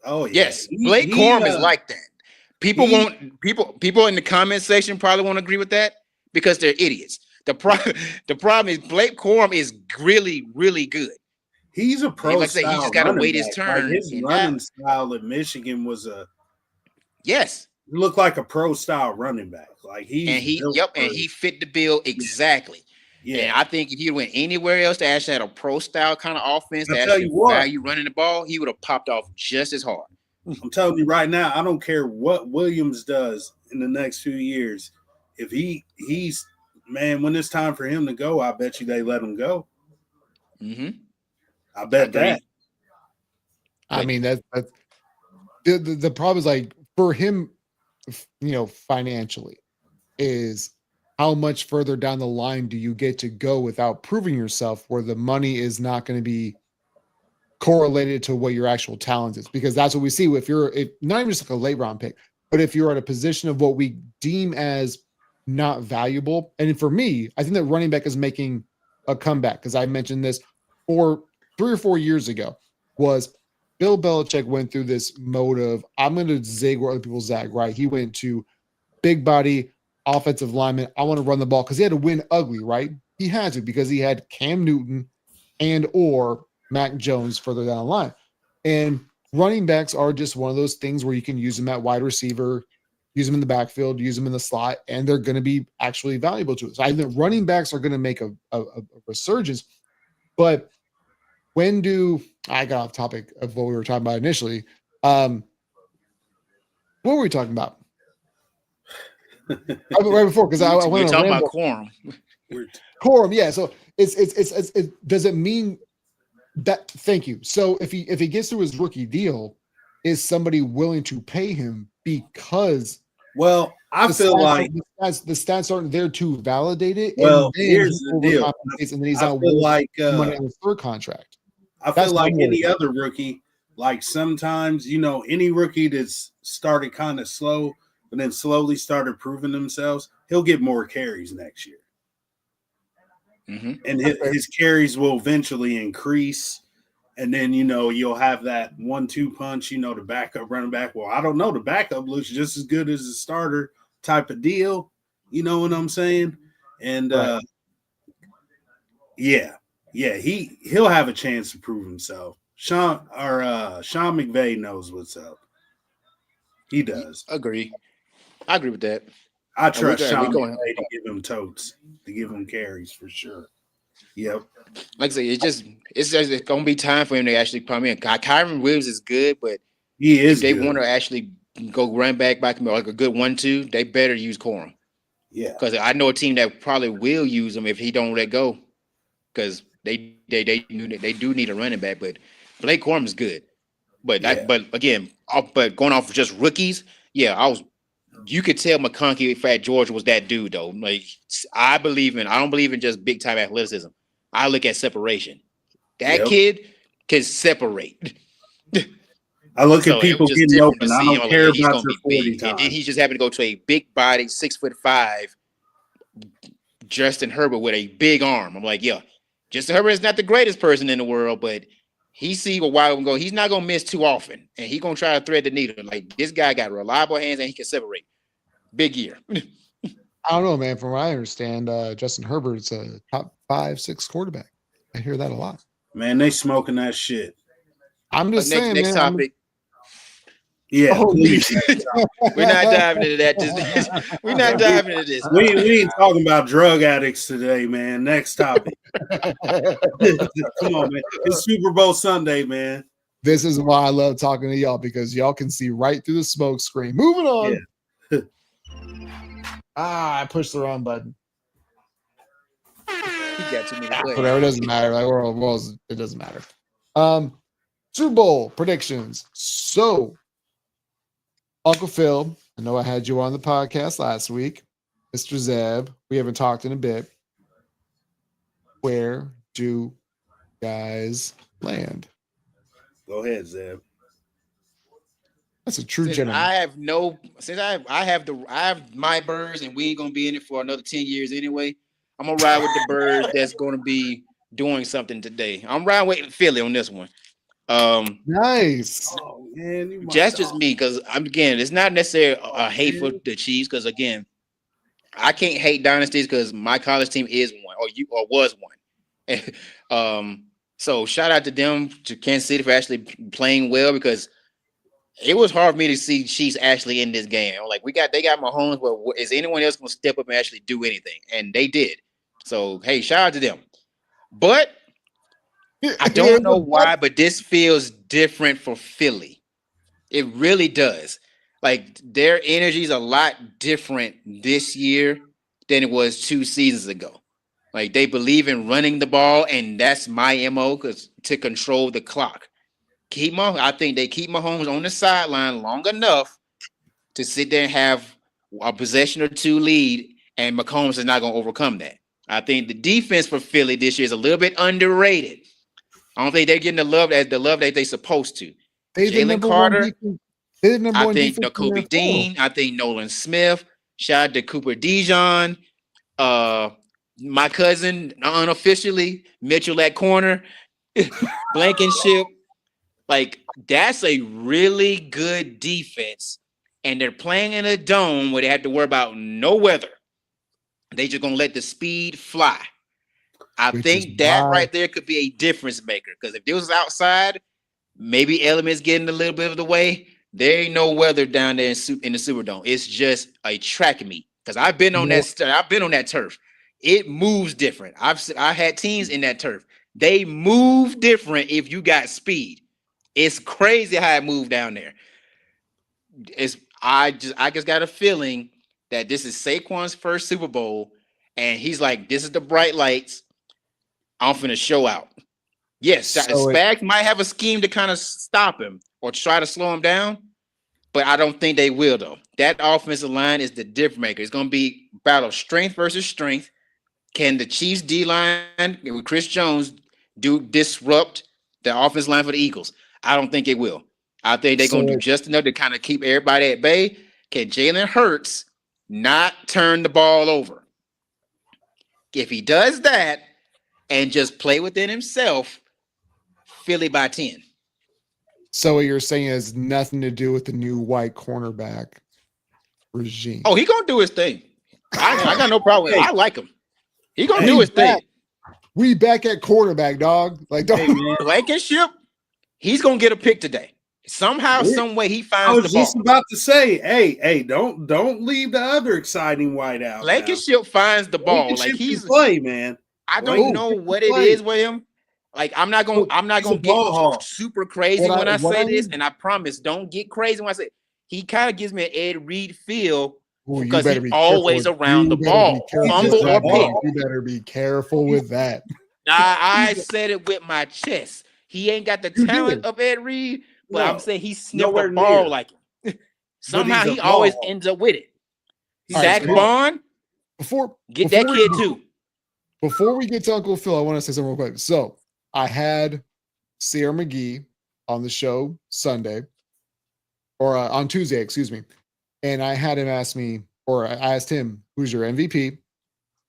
Oh yeah. Yes, Blake Corum is like that. People in the comment section probably won't agree with that because they're idiots. The problem is Blake Corum is really, really good. He's a pro. Like I say, he just got to wait his turn. Like his running style at Michigan was yes. He looked like a pro style running back. Like he fit the bill exactly. Yeah. And I think if he went anywhere else to actually had a pro style kind of offense that tell actually you what. value running the ball, he would have popped off just as hard. I'm telling you right now, I don't care what Williams does in the next few years. If he's man, when it's time for him to go, I bet you they let him go. Mm-hmm. I bet that. I mean, that's the problem is like for him, financially, is how much further down the line do you get to go without proving yourself where the money is not going to be correlated to what your actual talent is, because that's what we see. If not even just like a late round pick, but if you're at a position of what we deem as not valuable. And for me, I think that running back is making a comeback because I mentioned this 3 or 4 years ago was Bill Belichick went through this mode of I'm going to zig where other people zag, right? He went to big body offensive lineman. I want to run the ball because he had to win ugly, right? He had to because he had Cam Newton and or Mac Jones further down the line. And running backs are just one of those things where you can use them at wide receiver, use them in the backfield, use them in the slot, and they're going to be actually valuable to us. So I think running backs are going to make a resurgence. But when I got off topic of what we were talking about initially? What were we talking about? Right before, because I went talking about Corum. Corum, yeah. So it does it mean that? Thank you. So if he gets through his rookie deal, is somebody willing to pay him because? Well, I feel like the stats aren't there to validate it. Well, and here's the deal. And then he's I feel like money on his third contract. I feel like any other rookie, like sometimes, any rookie that's started kind of slow, but then slowly started proving themselves, he'll get more carries next year. Mm-hmm. And his carries will eventually increase. And then, you'll have that 1-2 punch, the backup running back. Well, I don't know. The backup looks just as good as the starter type of deal. You know what I'm saying? And right. Yeah, he'll have a chance to prove himself. Sean McVay knows what's up. He does. I agree with that. I trust Sean McVay to give him totes, to give him carries for sure. Yep. Like I say, it's gonna be time for him to actually come in. Kyron Williams is good, but he is. If they want to actually go run back like a good 1-2, they better use Corum. Yeah, because I know a team that probably will use him if he don't let go, because they do need a running back. But Blake Corum is good. But but going off of just rookies, you could tell McConkey at Georgia was that dude though. Like I don't believe in just big time athleticism. I look at separation. That kid can separate. I look at people getting open. I don't care about your 40 time. And then he just happened to go to a big body, 6'5", Justin Herbert with a big arm. I'm like, Justin Herbert is not the greatest person in the world, but he see a while ago. He's not gonna miss too often, and he's gonna try to thread the needle. Like this guy got reliable hands and he can separate. Big year. I don't know, man. From what I understand, Justin Herbert's a top 5, 6 quarterback. I hear that a lot. Man, they smoking that shit. I'm just saying, next man. topic. Yeah, Oh, please. We're not diving into that. We're not diving into this. We ain't talking about drug addicts today, man. Next topic. Come on, man. It's Super Bowl Sunday, man. This is why I love talking to y'all, because y'all can see right through the smoke screen. Moving on. Yeah. I pushed the wrong button. He got too many buttons. Whatever, it doesn't matter. Like, it doesn't matter. Super Bowl predictions. So, Uncle Phil, I know I had you on the podcast last week. Mr. Zeb, we haven't talked in a bit. Where do guys land? Go ahead, Zeb. That's a true Since gentleman. I have my birds, and we ain't gonna be in it for another 10 years anyway. I'm gonna ride with the birds that's gonna be doing something today. I'm riding with Philly on this one. Nice. Oh man, That's just me, because it's not necessarily a hate for the Chiefs, because again, I can't hate dynasties because my college team is one, or was one. So shout out to them, to Kansas City, for actually playing well, because it was hard for me to see Chiefs actually in this game. Like they got Mahomes, but is anyone else going to step up and actually do anything? And they did. So hey, shout out to them. But I don't know why, but this feels different for Philly. It really does. Like their energy is a lot different this year than it was 2 seasons ago. Like they believe in running the ball, and that's my MO, because to control the clock. I think they keep Mahomes on the sideline long enough to sit there and have a possession or two lead, and Mahomes is not going to overcome that. I think the defense for Philly this year is a little bit underrated. I don't think they're getting the love that they're supposed to. Jalen Carter, I think Nakobe Dean, I think Nolan Smith, shout out to Cooper Dijon, my cousin unofficially, Mitchell at corner, Blankenship. Like, that's a really good defense, and they're playing in a dome where they have to worry about no weather. They just gonna let the speed fly. I think that right there could be a difference maker, because if it was outside, maybe elements getting a little bit of the way. There ain't no weather down there in the Superdome. It's just a track meet, because I've been on that turf. It moves different. I had teams in that turf. They move different if you got speed. It's crazy how it moved down there. I just got a feeling that this is Saquon's first Super Bowl, and he's like, this is the bright lights. I'm finna show out. Yes, Spags might have a scheme to kind of stop him or try to slow him down, but I don't think they will, though. That offensive line is the difference maker. It's going to be battle of strength versus strength. Can the Chiefs D-line with Chris Jones disrupt the offensive line for the Eagles? I don't think it will. I think they're going to do just enough to kind of keep everybody at bay. Can Jalen Hurts not turn the ball over? If he does that and just play within himself, Philly by 10. So what you're saying has nothing to do with the new white cornerback regime. Oh, he gonna do his thing. I got no problem. I like him. He gonna do his thing. We back at quarterback, dog. Like, Blankenship, he's gonna get a pick today. Somehow, some way, he finds the ball. I was just about to say, hey, don't leave the other exciting white out. Blankenship finds the ball. Like he's play, man. I don't know what it is with him. Like I'm not gonna get super crazy when I say this, and I promise, don't get crazy when I say it. He kind of gives me an Ed Reed feel because he's always around the ball, fumble or pick. You better be careful with that. I said it with my chest. He ain't got the talent of Ed Reed, but I'm saying he sniffed the ball like him. Somehow he always ends up with it. Zach Bond, get that kid too. Before we get to Uncle Phil, I want to say something real quick. So I had Sierra McGee on the show Sunday, or on Tuesday, excuse me. And I had him ask me, or I asked him, who's your MVP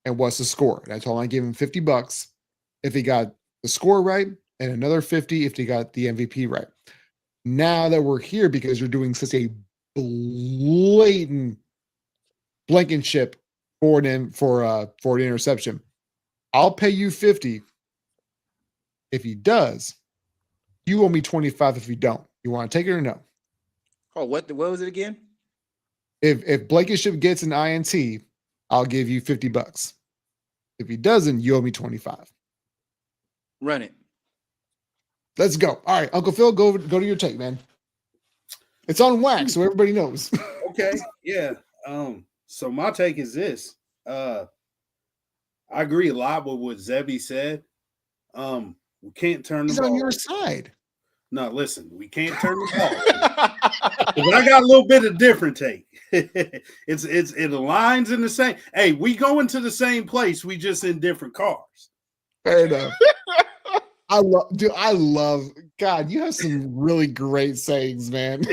and what's the score? And I told him I gave him $50 if he got the score right, and another 50 if he got the MVP right. Now that we're here, because you're doing such a blatant Blankenship for an interception, I'll pay you 50 if he does. You owe me 25 if you don't. You want to take it or no? Oh, what was it again? If Blankenship gets an INT, I'll give you $50. If he doesn't, you owe me 25. Run it. Let's go. All right, Uncle Phil, go to your take, man. It's on wax, so everybody knows. Okay, yeah. So my take is this. I agree a lot with what Zebby said. We can't turn the He's ball. on your side. No, listen, we can't turn the ball. But I got a little bit of different take. It aligns in the same. Hey, we go into the same place. We just in different cars. Fair enough. I love God. You have some really great sayings, man.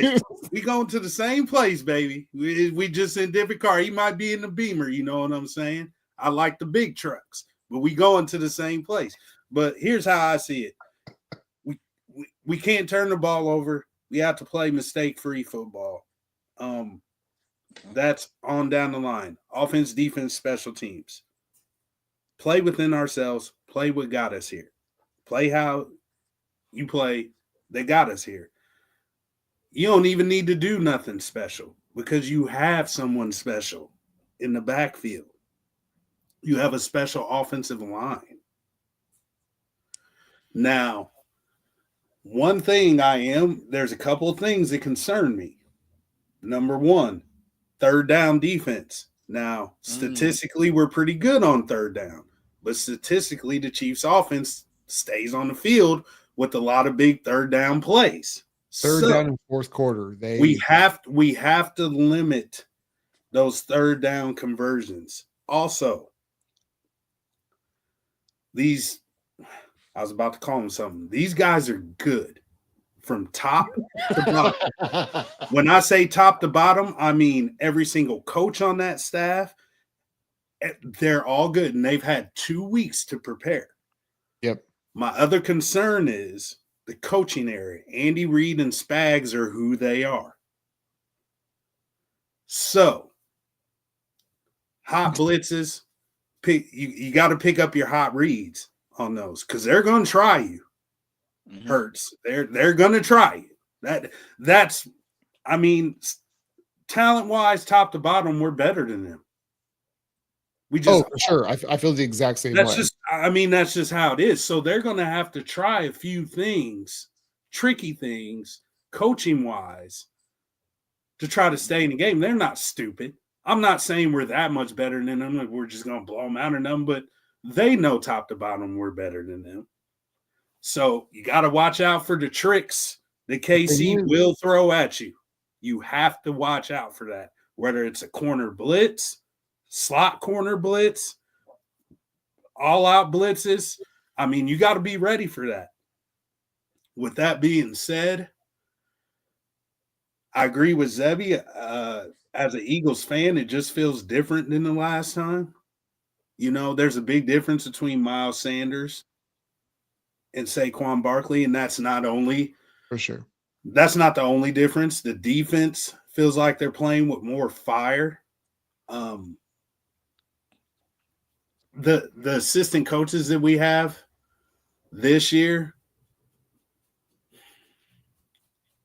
We going to the same place, baby. We just in different car. He might be in the Beamer, you know what I'm saying? I like the big trucks, but we going to the same place. But here's how I see it. We can't turn the ball over. We have to play mistake-free football. That's on down the line. Offense, defense, special teams. Play within ourselves. Play what got us here. Play how you play. They got us here. You don't even need to do nothing special because you have someone special in the backfield. You have a special offensive line. Now, one thing there's a couple of things that concern me. Number one, third down defense. Now, statistically, we're pretty good on third down, but statistically, the Chiefs' offense stays on the field with a lot of big third down plays. Third down in fourth quarter. We have to limit those third down conversions. Also, I was about to call them something. These guys are good from top to bottom. When I say top to bottom, I mean every single coach on that staff. They're all good, and they've had 2 weeks to prepare. Yep. My other concern is the coaching area. Andy Reid and Spags are who they are. So, hot blitzes, you got to pick up your hot reads on those because they're going to try you. Mm-hmm. Hurts. They're going to try you. That's talent-wise, top to bottom, we're better than them. For sure. I feel the exact same way. That's just how it is. So they're going to have to try a few things, tricky things, coaching-wise, to try to stay in the game. They're not stupid. I'm not saying we're that much better than them. We're just going to blow them out of them, but they know top to bottom we're better than them. So you got to watch out for the tricks that KC will throw at you. You have to watch out for that, whether it's a corner blitz, slot corner blitz, all-out blitzes. You got to be ready for that. With that being said, I agree with Zebby. As an Eagles fan, it just feels different than the last time. There's a big difference between Miles Sanders and Saquon Barkley, and that's not only for sure. That's not the only difference. The defense feels like they're playing with more fire. The assistant coaches that we have this year,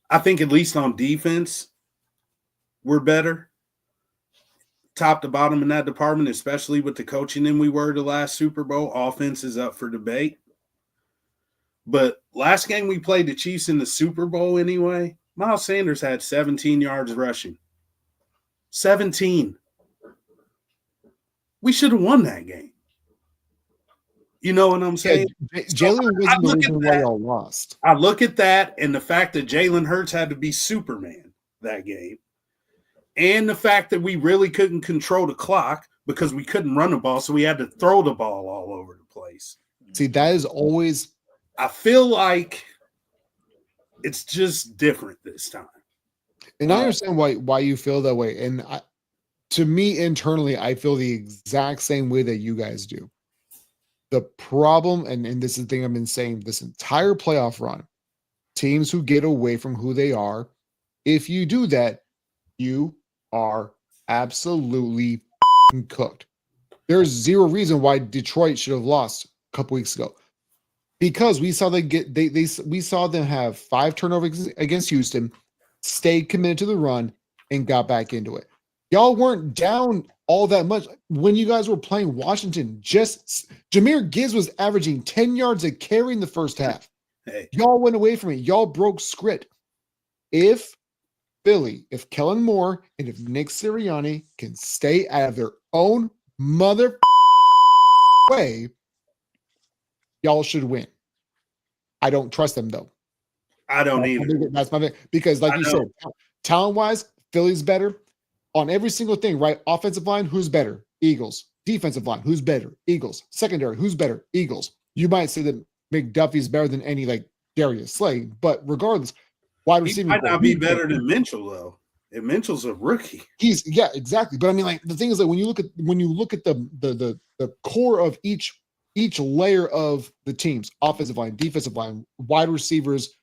I think at least on defense, we're better. Top to bottom in that department, especially with the coaching than we were the last Super Bowl. Offense is up for debate. But last game we played the Chiefs in the Super Bowl anyway, Miles Sanders had 17 yards rushing. 17. We should have won that game. You know what I'm saying? Yeah, Jalen wasn't the reason why y'all lost. I look at that and the fact that Jalen Hurts had to be Superman that game. And the fact that we really couldn't control the clock because we couldn't run the ball, so we had to throw the ball all over the place. See, that is always – I feel like it's just different this time. And I understand why you feel that way. And to me, internally, I feel the exact same way that you guys do. The problem, and this is the thing I've been saying this entire playoff run, teams who get away from who they are, if you do that, you are absolutely cooked. There's zero reason why Detroit should have lost a couple weeks ago. Because we saw we saw them have 5 turnovers against Houston, stayed committed to the run, and got back into it. Y'all weren't down all that much when you guys were playing Washington. Just Jahmyr Gibbs was averaging 10 yards a carry in the first half. Hey, Y'all went away from it. Y'all broke script. If Philly, if Kellen Moore, and if Nick Sirianni can stay out of their own mother way, y'all should win. I don't trust them though. I don't either. That's my thing. Because, like I you know. said, talent-wise, Philly's better on every single thing, right? Offensive line, who's better? Eagles. Defensive line, who's better? Eagles. Secondary, who's better? Eagles. You might say that McDuffie's better than any like Darius Slay, but regardless, wide He receiver might not be better than Mitchell though. And Mitchell's a rookie. Yeah, exactly. But I mean, like the thing is that when you look at the core of each layer of the teams, offensive line, defensive line, wide receivers,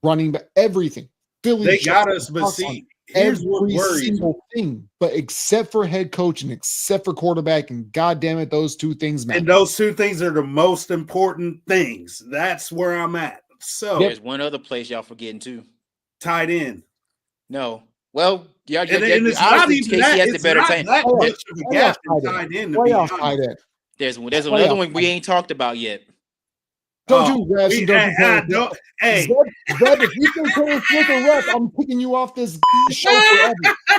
running back, everything. Philly They got us, but see, here's what every worries me. single thing, but except for head coach and except for quarterback, and God damn it, those two things matter. And those two things are the most important things. That's where I'm at. So There's one other place y'all forgetting too. tight end. No. Well, yeah, And it's not even that. Casey has the It's better not team. that much of a gap in Playoff tight end, to be Playoff honest. tight end. There's Playoff another one we ain't talked about yet. Don't do refs and don't do penalties. Hey, Zeb, if you say Taylor Swift a ref, I'm kicking you off this show forever.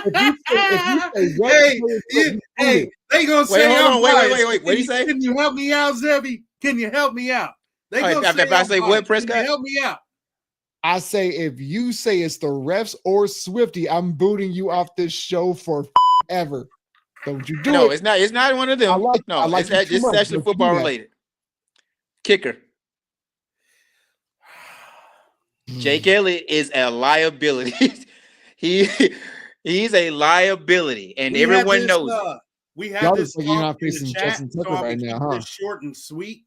If you say ref, hey, Taylor Swift, you hey, they gonna Wait, say, hold I'm on, wait. biased. What'd he say? Can you help me out, Zebby? Can you help me out? They All right, gonna if I I'm say what, biased. Prescott? Can you help me out? I say if you say it's the refs or Swifty, I'm booting you off this show forever. Don't you do No, it? it's not. It's not one of them. I No, like you too it's much. actually Don't you do football that. related. Kicker. Jake Elliott is a liability. He's a liability, and We had everyone this, knows it. We had Y'all this just like you're not talk in the facing chat, Justin so Tucker I'm right gonna now, keep huh? this short and sweet.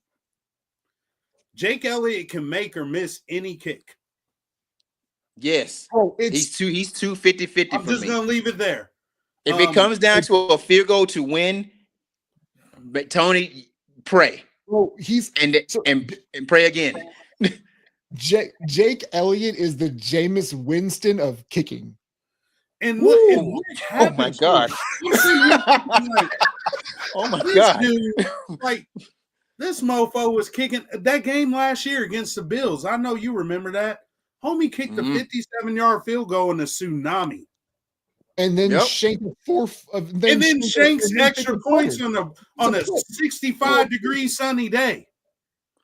Jake Elliott can make or miss any kick. Yes, Oh, he's too 50-50 I'm for just me. gonna leave it there. If it comes down to a field goal to win, but Tony, pray well, he's and pray again. Jake Elliott is the Jameis Winston of kicking. And Woo. look, and what Oh my happens God. like, Oh my this God. dude, like this mofo was kicking that game last year against the Bills. I know you remember that. Homie kicked a 57-yard field goal in a tsunami. And then Yep. Shank And then Shanks extra points on a It's a 65-degree sunny day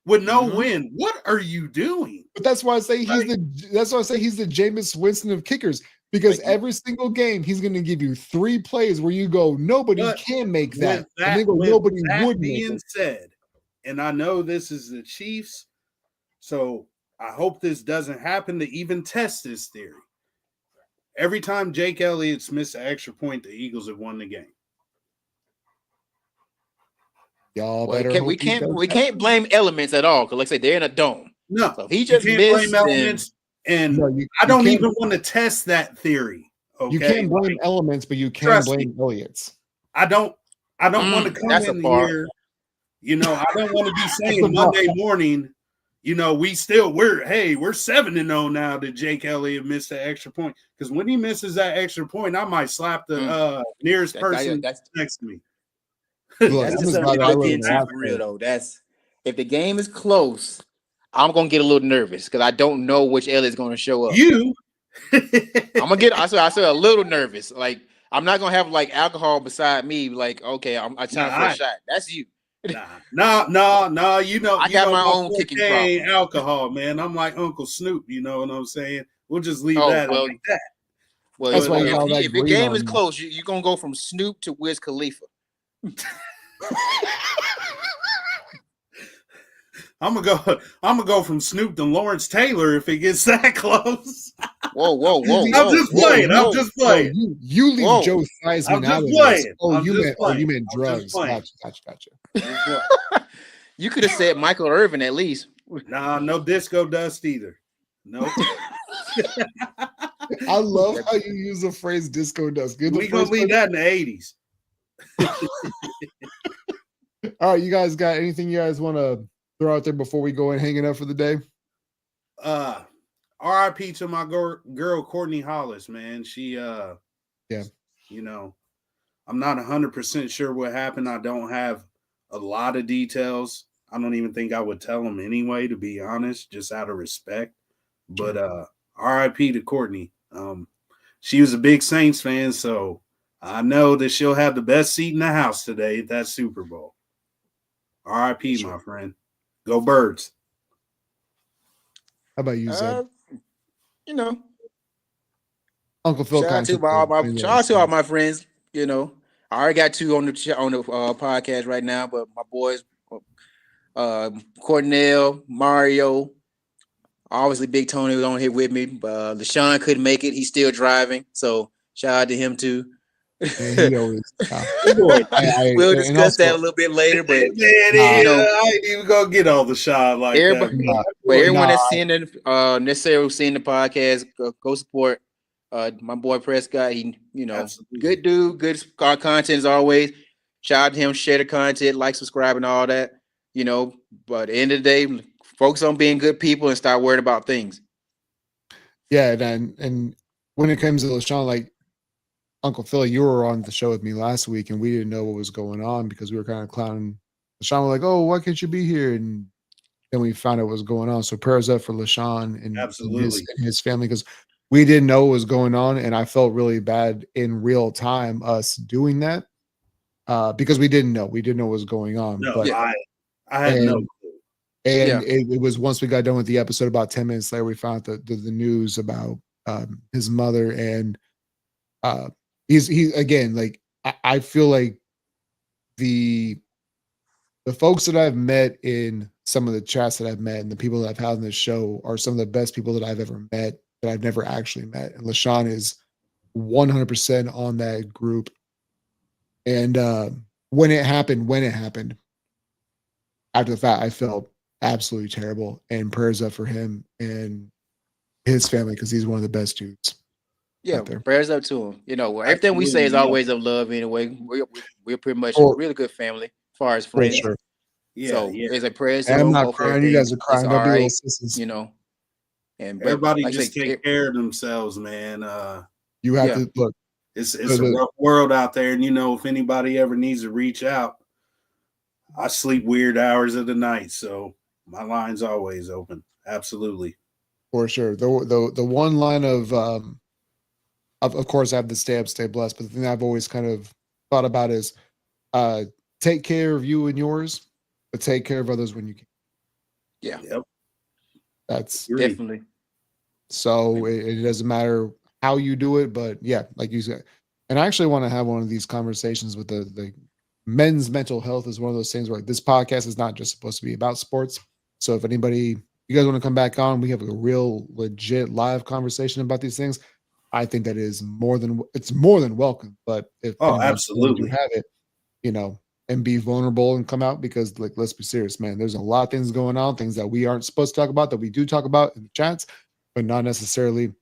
with no Mhm. wind. What are you doing? But that's why I say he's the Jameis Winston of kickers, because Like, every single game he's going to give you 3 plays where you go, nobody But can make With that. that, And they go, with nobody that would make being it. said, and I know this is the Chiefs, so I hope this doesn't happen to even test this theory. Every time Jake Elliott's missed an extra point, the Eagles have won the game. Y'all Well, better we hope he does can't that. blame elements at all because, like I say, they're in a dome. No, So if he you just can't missed, blame then elements, and No, I don't can't- even want to test that theory. Okay, You can't blame elements, but you can Trust blame Elliott's. I don't want to come that's a in bar. here. You know, I don't want to be a saying bar. Monday morning. You know, we're 7-0 now that Jake Elliott missed that extra point. Because when he misses that extra point, I might slap the nearest person next to me. Look, That's I'm just just something glad to I look live in into Alaska. for real though. That's if the game is close, I'm gonna get a little nervous because I don't know which Elliott's gonna show up. You, I'm gonna get. I said a little nervous. Like I'm not gonna have like alcohol beside me. Like okay, I time for a shot. That's you. no. You know, I got my own kicking cocaine, problem. alcohol, man. I'm like Uncle Snoop. You know what I'm saying? We'll just leave Oh, that well, like that. Well, That's why you got all that if the green game on is you. close, you're gonna go from Snoop to Wiz Khalifa. I'm gonna go from Snoop to Lawrence Taylor if it gets that close. Whoa! I'm just playing. Oh, you leave Whoa. Joe Theismann I'm out just of this. playing. Oh, I'm you just meant playing. you meant I'm just drugs. playing. Gotcha. You could have said Michael Irvin at least. Nah, no disco dust either. Nope. I love how you use the phrase disco dust. You're the We gonna first leave person- that in the 80s. All right, you guys got anything you guys want to throw out there before we go and hang it up for the day? RIP to my girl Courtney Hollis, man. She you know, I'm not 100% sure what happened. I don't have a lot of details. I don't even think I would tell them anyway, to be honest, just out of respect. But RIP to Courtney. She was a big Saints fan, so I know that she'll have the best seat in the house today at that Super Bowl. RIP, my friend. Go Birds. How about you, Zeb? You know, Uncle Phil. shout out to all my friends. You know, I already got two on the podcast right now, but my boys, Cornell, Mario, obviously Big Tony was on here with me. But LaShawn couldn't make it; he's still driving. So shout out to him too. Yeah, he always, we'll discuss that a little bit later, but I ain't even gonna get on the shot like everybody, that. But everyone that's seeing necessarily seeing the podcast, go support my boy Prescott. He, Absolutely. Good dude, good content as always. Shout out to him, share the content, like, subscribe, and all that. But at the end of the day, focus on being good people and start worrying about things. Yeah, and when it comes to LaShawn, like Uncle Phil, you were on the show with me last week, and we didn't know what was going on because we were kind of clowning LaShawn. We're like, "Oh, why can't you be here?" And then we found out what was going on. So prayers up for LaShawn and Absolutely. his family, because we didn't know what was going on, and I felt really bad in real time us doing that because we didn't know what was going on. No, but I had no clue. And it was once we got done with the episode, about 10 minutes later, we found the news about his mother, and he again, like I feel like the folks that I've met in some of the chats that I've met and the people that I've had on this show are some of the best people that I've ever met that I've never actually met. And LaShawn is 100% on that group. And when it happened, after the fact, I felt absolutely terrible, and prayers up for him and his family, because he's one of the best dudes. Yeah, prayers up to him. Everything we say is always of love anyway. We're pretty much a really good family as far as friends. Sure. Yeah, so there's a prayers. I'm not crying. You guys are crying. Don't be little sisters. And everybody just take care of themselves, man. You have to look. It's a rough world out there, and if anybody ever needs to reach out, I sleep weird hours of the night, so my line's always open. Absolutely, for sure. The one line of course, I have to stay up, stay blessed. But the thing I've always kind of thought about is take care of you and yours, but take care of others when you can. Yeah. Yep. That's definitely. So it doesn't matter how you do it, but yeah, like you said. And I actually want to have one of these conversations with the men's mental health is one of those things where this podcast is not just supposed to be about sports. So if you guys want to come back on, we have a real legit live conversation about these things. I think that is more than welcome. But if absolutely you have it, and be vulnerable and come out, because like, let's be serious, man. There's a lot of things going on, things that we aren't supposed to talk about that we do talk about in the chats, but not necessarily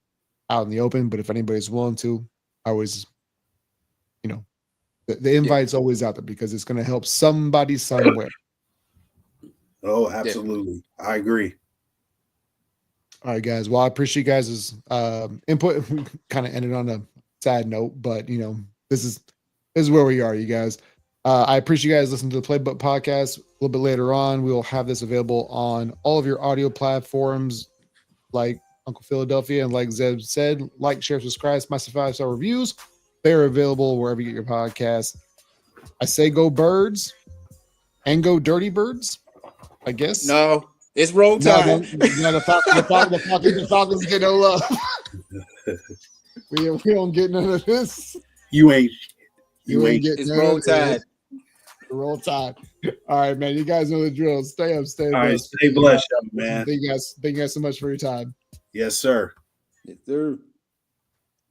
out in the open. But if anybody's willing to, I always, the invite's always out there because it's going to help somebody somewhere. Oh, absolutely. I agree. All right, guys. Well, I appreciate you guys' input. We kind of ended on a sad note, but this is where we are, you guys. I appreciate you guys listening to the Playbook Podcast. A little bit later on, we will have this available on all of your audio platforms, like Uncle Philadelphia, and like Zeb said, like, share, subscribe, smash the 5-star reviews. They're available wherever you get your podcasts. I say go Birds and go Dirty Birds, I guess. No. It's roll time. The Falcons get no love. we don't get none of this. You ain't getting it's roll tide. Roll tide. All right, man. You guys know the drill. Stay up, stay blessed. All right, stay blessed, man. Thank you guys so much for your time. Yes, sir. Yes, sir.